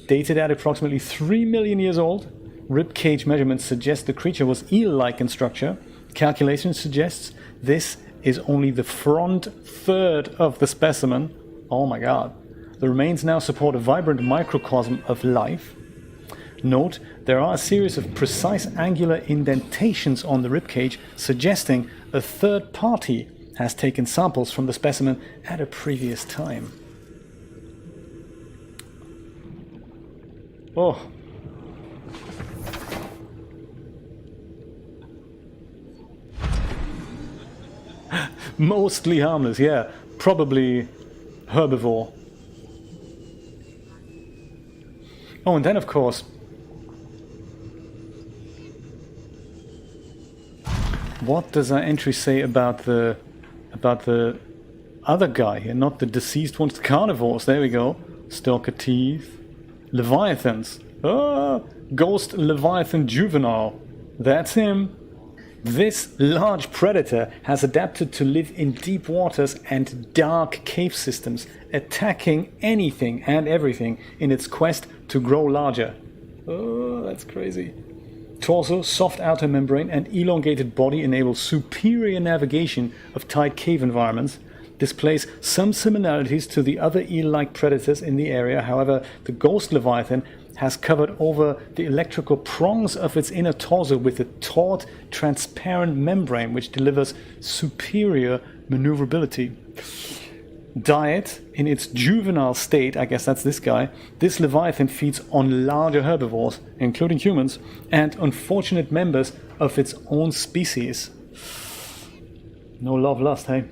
Dated at approximately 3 million years old, rib cage measurements suggest the creature was eel-like in structure. Calculations suggests this is only the front third of the specimen. Oh my god. The remains now support a vibrant microcosm of life. Note, there are a series of precise angular indentations on the ribcage, suggesting a third party has taken samples from the specimen at a previous time. Oh. Mostly harmless, yeah. Probably herbivore. Oh, and then of course... What does our entry say about the other guy here? Not the deceased ones, the carnivores. There we go. Stalker teeth. Leviathans. Ah, Ghost Leviathan Juvenile. That's him. This large predator has adapted to live in deep waters and dark cave systems, attacking anything and everything in its quest to grow larger. Oh, that's crazy. Torso, soft outer membrane, and elongated body enable superior navigation of tight cave environments. Displays some similarities to the other eel-like predators in the area. However, the Ghost Leviathan has covered over the electrical prongs of its inner torso with a taut, transparent membrane which delivers superior maneuverability. Diet: in its juvenile state, I guess that's this guy, this Leviathan feeds on larger herbivores, including humans, and unfortunate members of its own species. No love lost, hey?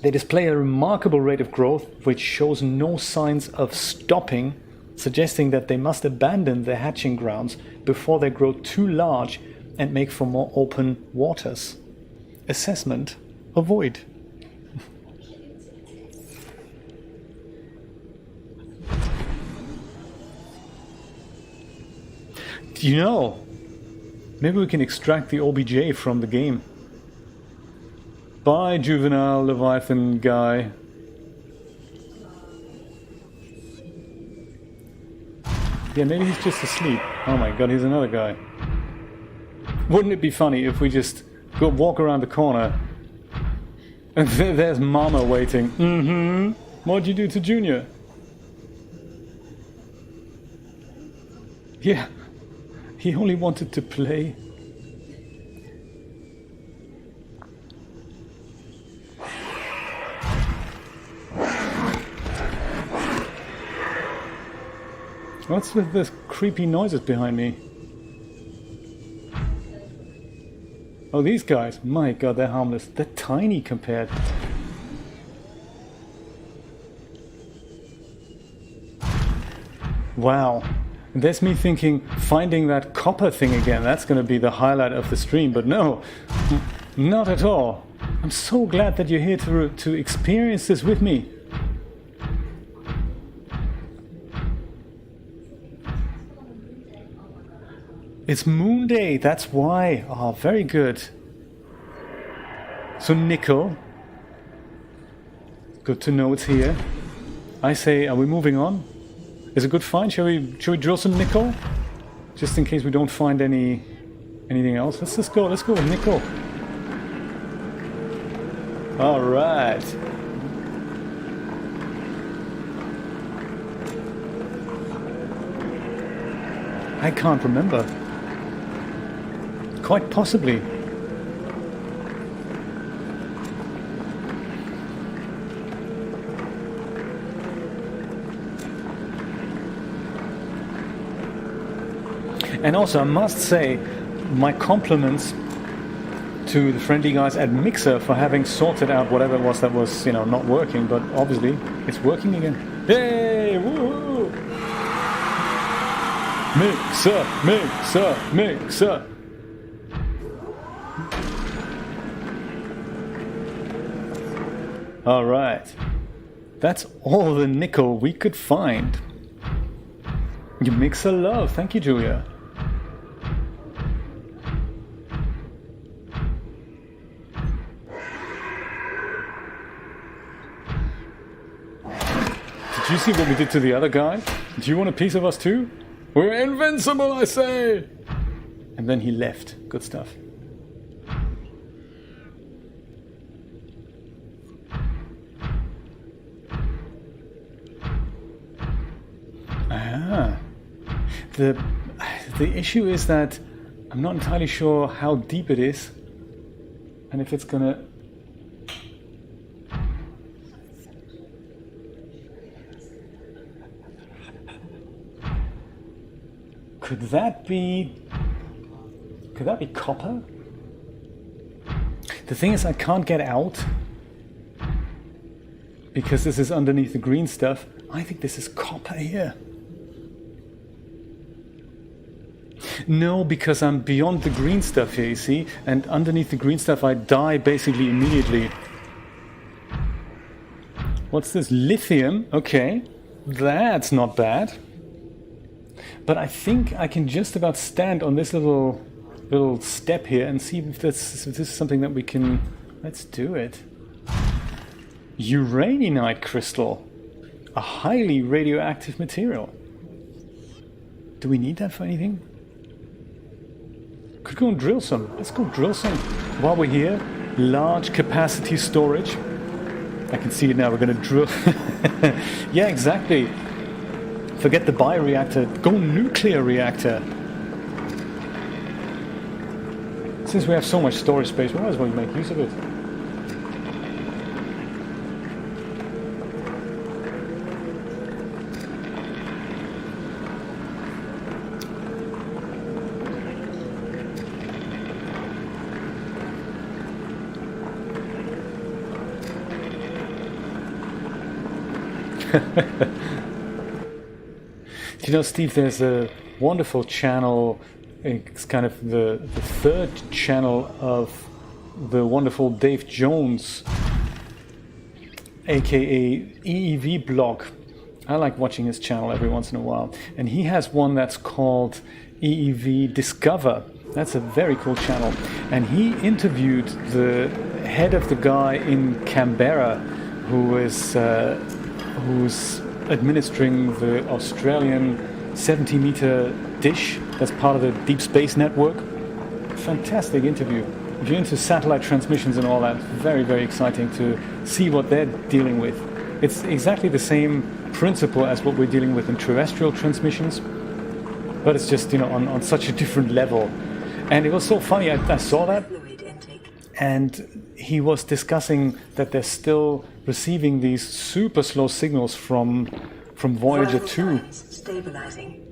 They display a remarkable rate of growth, which shows no signs of stopping, suggesting that they must abandon their hatching grounds before they grow too large and make for more open waters. Assessment: avoid. You know, maybe we can extract the OBJ from the game. Bye, Juvenile Leviathan guy. Yeah, maybe he's just asleep. Oh my god, here's another guy. Wouldn't it be funny if we just go walk around the corner and there's Mama waiting? Mm-hmm. What'd you do to Junior? Yeah. He only wanted to play. What's with this creepy noises behind me? Oh, these guys. My god, they're harmless. They're tiny compared. Wow. And there's me thinking, finding that copper thing again, that's going to be the highlight of the stream. But no, not at all. I'm so glad that you're here to experience this with me. It's Moon Day, that's why. Oh, very good. So nickel. Good to know it's here. I say, are we moving on? Is it a good find? Shall we drill some nickel? Just in case we don't find anything else. Let's just go. Let's go with nickel. All right. I can't remember. Quite possibly. And also, I must say, my compliments to the friendly guys at Mixer for having sorted out whatever it was that was, not working, but obviously it's working again. Hey, woohoo! Mixer, mixer, mixer. All right. That's all the nickel we could find. You mixer love. Thank you, Julia. Did you see what we did to the other guy? Do you want a piece of us too? We're invincible, I say! And then he left. Good stuff. Ah. The issue is that I'm not entirely sure how deep it is and if it's gonna... Could that be copper? The thing is, I can't get out because this is underneath the green stuff. I think this is copper here. No, because I'm beyond the green stuff here, you see, and underneath the green stuff I die basically immediately. What's this? Lithium? Okay, that's not bad. But I think I can just about stand on this little step here and see if this is something that we can... Let's do it. Uraninite crystal. A highly radioactive material. Do we need that for anything? Could go and drill some. Let's go drill some. While we're here, large capacity storage. I can see it now, we're going to drill. Yeah, exactly. Forget the bioreactor, go nuclear reactor. Since we have so much storage space, we might as well make use of it. You know, Steve, there's a wonderful channel, it's kind of the third channel of the wonderful Dave Jones, aka EEV blog. I like watching his channel every once in a while. And he has one that's called EEV Discover. That's a very cool channel. And he interviewed the head of the guy in Canberra who's administering the Australian 70-meter dish that's part of the Deep Space Network. Fantastic interview. If you're into satellite transmissions and all that, very, very exciting to see what they're dealing with. It's exactly the same principle as what we're dealing with in terrestrial transmissions, but it's just, on such a different level. And it was so funny, I saw that, and he was discussing that they're still receiving these super slow signals from Voyager 2. Stabilizing.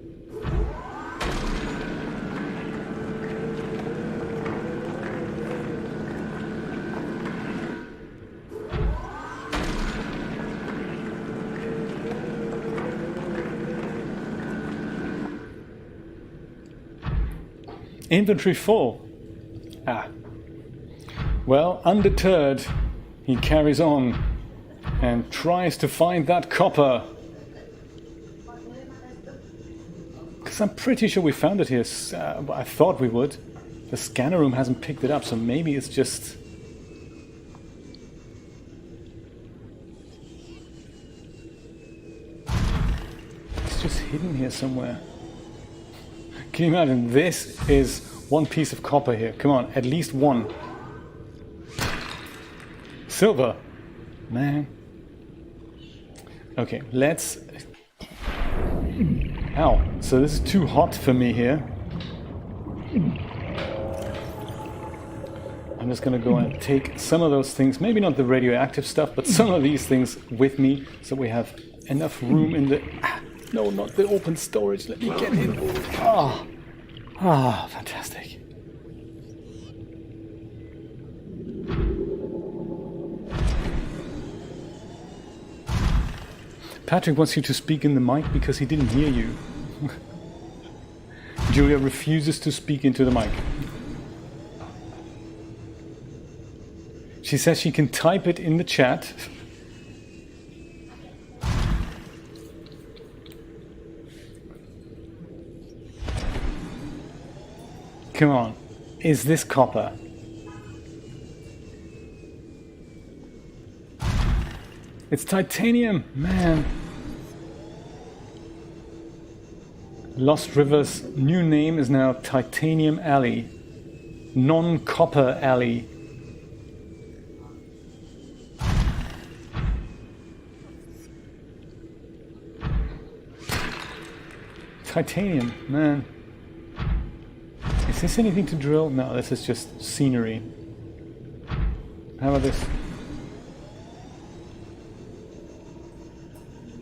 Inventory full. Well, undeterred, he carries on and tries to find that copper. Because I'm pretty sure we found it here. I thought we would. The scanner room hasn't picked it up, so maybe it's just... It's just hidden here somewhere. Can you imagine? This is one piece of copper here. Come on, at least one. Silver. Man. Okay, let's... Ow. So this is too hot for me here. I'm just gonna go and take some of those things, maybe not the radioactive stuff, but some of these things with me, so we have enough room in the... No, not the open storage. Let me get in. Fantastic. Patrick wants you to speak in the mic because he didn't hear you. Julia refuses to speak into the mic. She says she can type it in the chat. Come on, is this copper? It's titanium, man. Lost River's new name is now Titanium Alley. Non-Copper Alley. Titanium, man. Is this anything to drill? No, this is just scenery. How about this?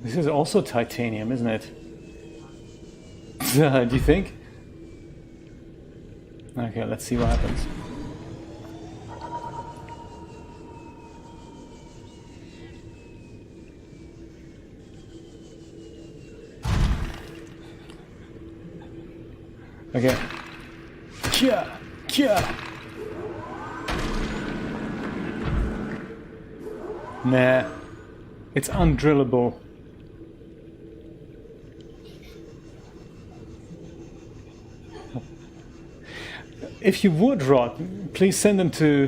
This is also titanium, isn't it? Do you think? Okay, let's see what happens. Okay. Kia! Nah. It's undrillable. If you would, Rod, please send them to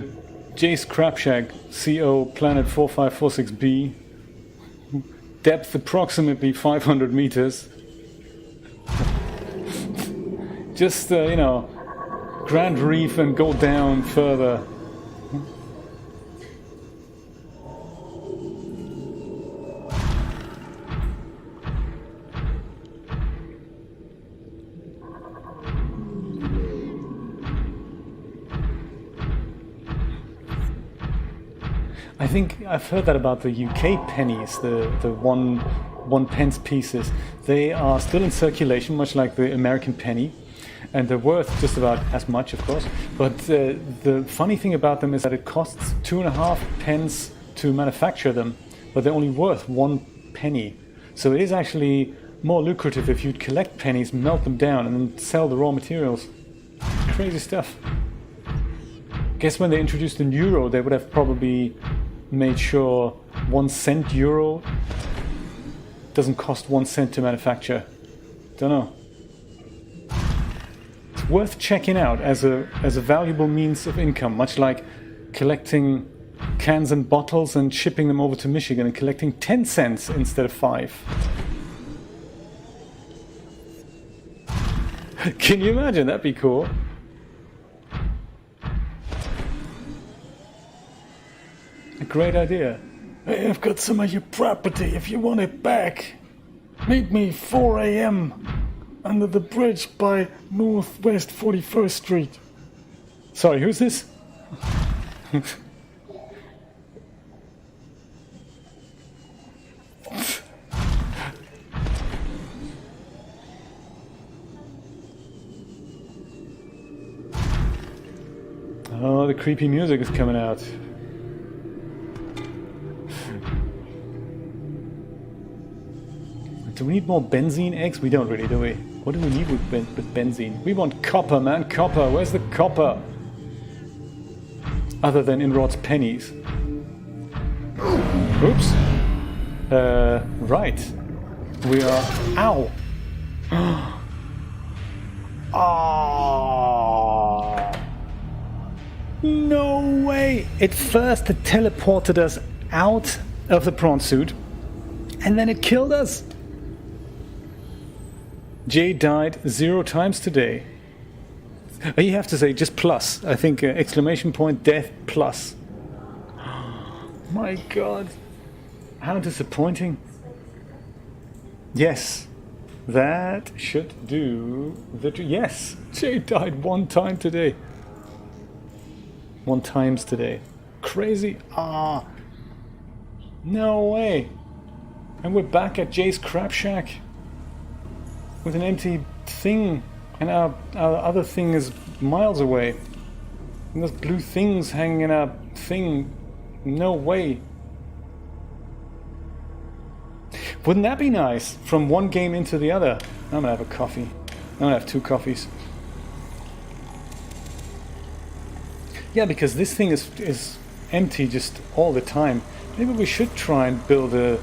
Jace Crabshack, CO Planet 4546b. Depth approximately 500 meters. Just, you know, Grand Reef and go down further. I think I've heard that about the UK pennies, the one pence pieces. They are still in circulation, much like the American penny. And they're worth just about as much, of course. But the funny thing about them is that it costs 2.5 pence to manufacture them, but they're only worth 1 penny. So it is actually more lucrative if you'd collect pennies, melt them down, and then sell the raw materials. Crazy stuff. Guess when they introduced the euro, they would have probably made sure 1 cent euro doesn't cost 1 cent to manufacture. Don't know. Worth checking out as a valuable means of income, much like collecting cans and bottles and shipping them over to Michigan and collecting 10 cents instead of 5. Can you imagine? That'd be cool. A great idea. Hey, I've got some of your property if you want it back. Meet me 4 a.m. under the bridge by Northwest 41st Street. Sorry, who's this? Oh, the creepy music is coming out. Do we need more benzene eggs? We don't really, do we? What do we need with benzene? We want copper, man. Copper. Where's the copper? Other than in Rod's pennies. Oops. Right. We are... Ow! Oh, no way! It first teleported us out of the prawn suit, and then it killed us. Jay died 0 times today. You have to say just plus. I think exclamation point death plus. My God, how disappointing. Yes, that should do the yes, Jay died 1 time today. 1 times today. Crazy. No way. And we're back at Jay's crab shack with an empty thing, and our other thing is miles away. And those blue things hanging in our thing. No way. Wouldn't that be nice? From one game into the other. I'm gonna have a coffee. I'm gonna have 2 coffees. Yeah, because this thing is empty just all the time. Maybe we should try and build a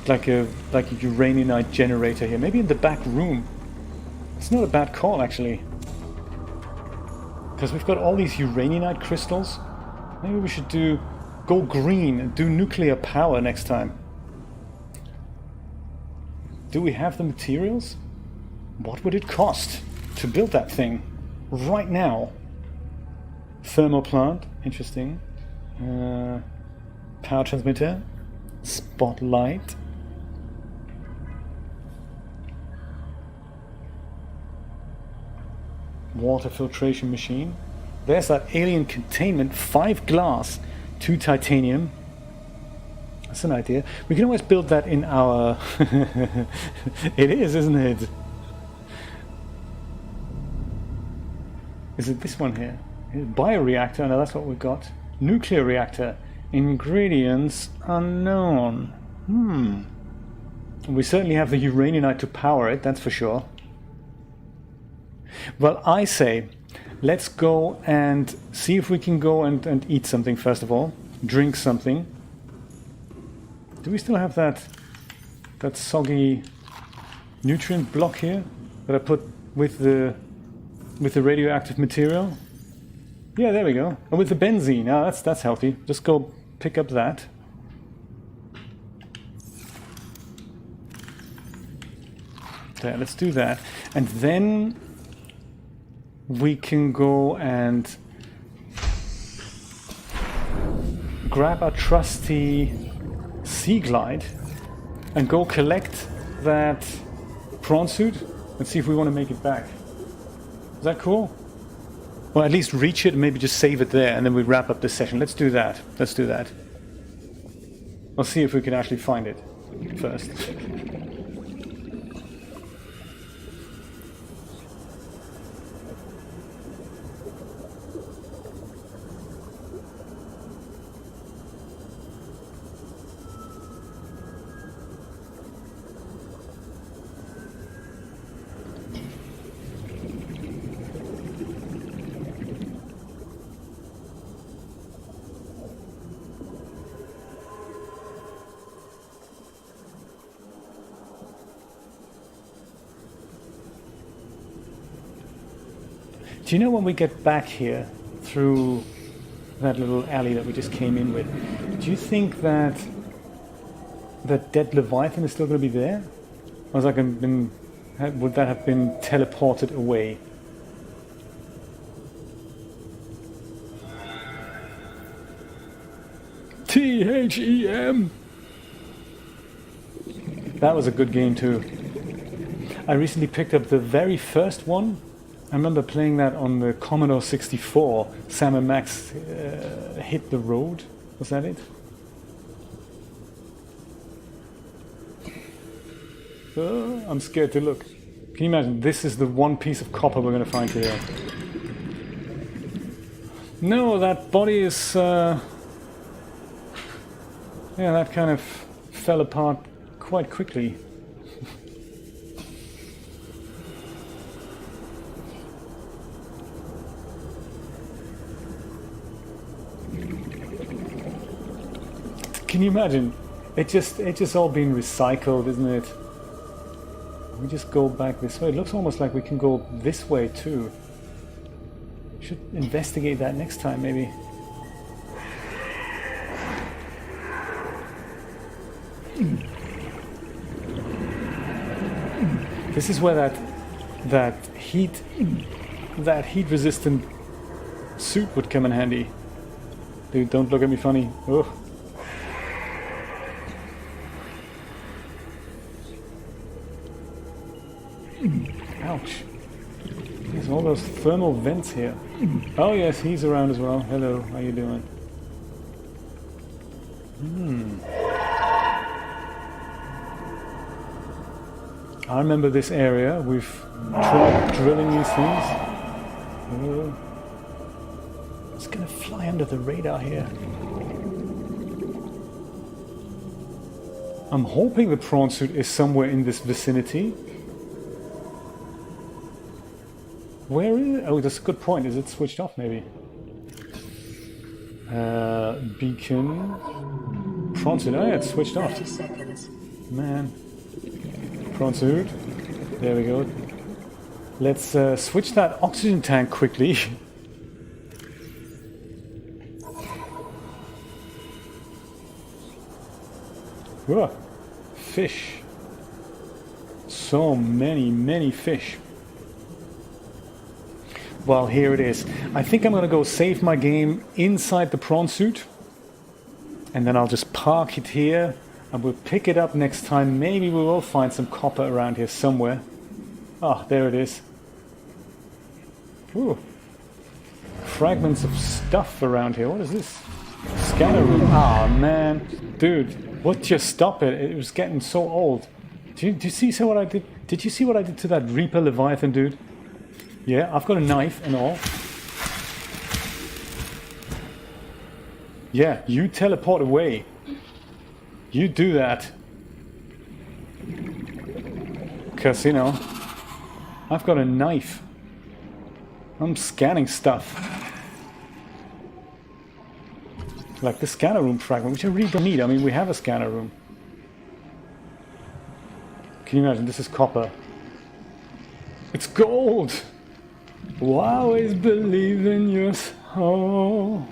uranianite generator here. Maybe in the back room. It's not a bad call actually. Because we've got all these uranianite crystals. Maybe we should go green and do nuclear power next time. Do we have the materials? What would it cost to build that thing right now? Thermal plant, interesting. Power transmitter, spotlight. Water filtration machine. There's that alien containment, 5 glass, 2 titanium. That's an idea. We can always build that in our... It is, isn't it? Is it this one here? Bioreactor, no, that's what we've got. Nuclear reactor. Ingredients unknown. We certainly have the uranianite to power it, that's for sure. Well, I say, let's go and see if we can go and eat something first of all. Drink something. Do we still have that soggy nutrient block here that I put with the radioactive material? Yeah, there we go. And with the benzene, that's healthy. Just go pick up that. There, let's do that. And then we can go and grab our trusty Sea Glide and go collect that prawn suit and see if we want to make it back. Is that cool? Well, at least reach it and maybe just save it there and then we wrap up this session. Let's do that. Let's do that. I'll see if we can actually find it first. Do you know when we get back here through that little alley that we just came in with, do you think that dead Leviathan is still going to be there? Or would that have been teleported away? THEM! That was a good game too. I recently picked up the very first one. I remember playing that on the Commodore 64. Sam and Max hit the road. Was that it? I'm scared to look. Can you imagine? This is the one piece of copper we're going to find today. No, that body is... yeah, that kind of fell apart quite quickly. Can you imagine? It's just all been recycled, isn't it? We just go back this way. It looks almost like we can go this way too. Should investigate that next time, maybe. This is where that heat resistant suit would come in handy. Dude, don't look at me funny. Ugh. Ouch. There's all those thermal vents here. Oh yes, he's around as well. Hello, how you doing? I remember this area. We've tried drilling these things. It's gonna fly under the radar here. I'm hoping the prawn suit is somewhere in this vicinity. Where is it? Oh, that's a good point. Is it switched off, maybe? Beacon. Prawn suit. Oh, yeah, it's switched off. 30 seconds. Man. Prawn suit. There we go. Let's switch that oxygen tank quickly. Whoa. Fish. So many fish. Well, here it is. I think I'm gonna go save my game inside the prawn suit. And then I'll just park it here. And we'll pick it up next time. Maybe we will find some copper around here somewhere. Ah, there it is. Ooh. Fragments of stuff around here. What is this? Scanner room. Ah, man. Dude, what just stop it? It was getting so old. Did you see what I did? Did you see what I did to that Reaper Leviathan, dude? Yeah, I've got a knife and all. Yeah, you teleport away. You do that. 'Cause, you know, I've got a knife. I'm scanning stuff. Like the scanner room fragment, which I really don't need. I mean, we have a scanner room. Can you imagine? This is copper. It's gold! Always believe in your soul.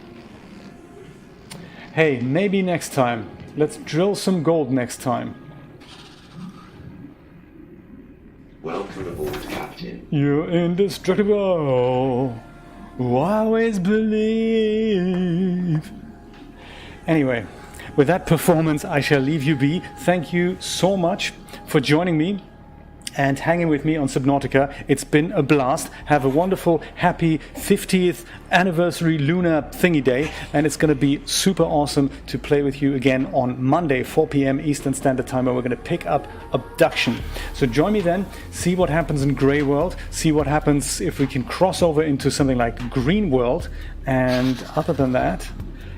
Hey, maybe next time. Let's drill some gold next time. Welcome aboard, Captain. You're indestructible. Always believe. Anyway, with that performance, I shall leave you be. Thank you so much for joining me and hanging with me on Subnautica. It's been a blast. Have a wonderful, happy 50th anniversary lunar thingy day, and it's going to be super awesome to play with you again on Monday, 4 p.m. Eastern Standard Time, where we're going to pick up Abduction. So join me then, see what happens in Grey World, see what happens if we can cross over into something like Green World, and other than that,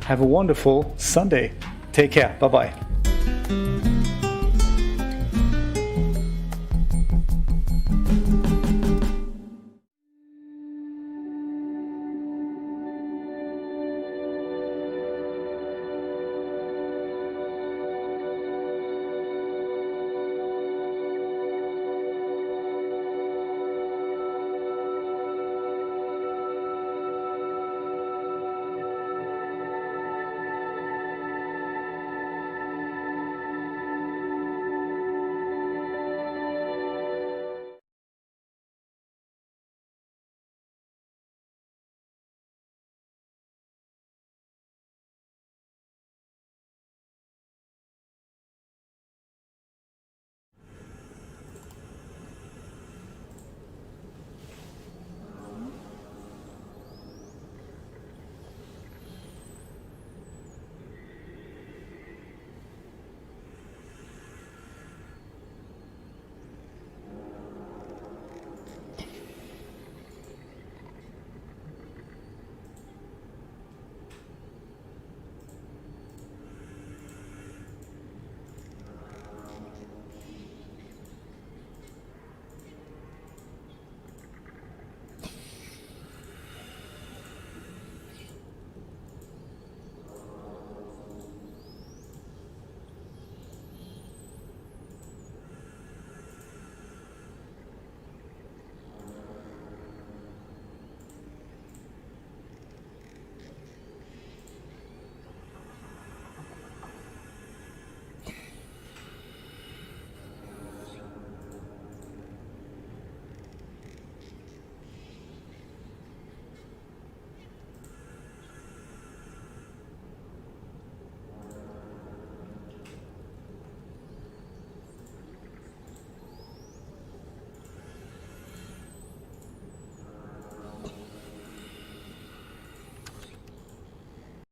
have a wonderful Sunday. Take care. Bye-bye.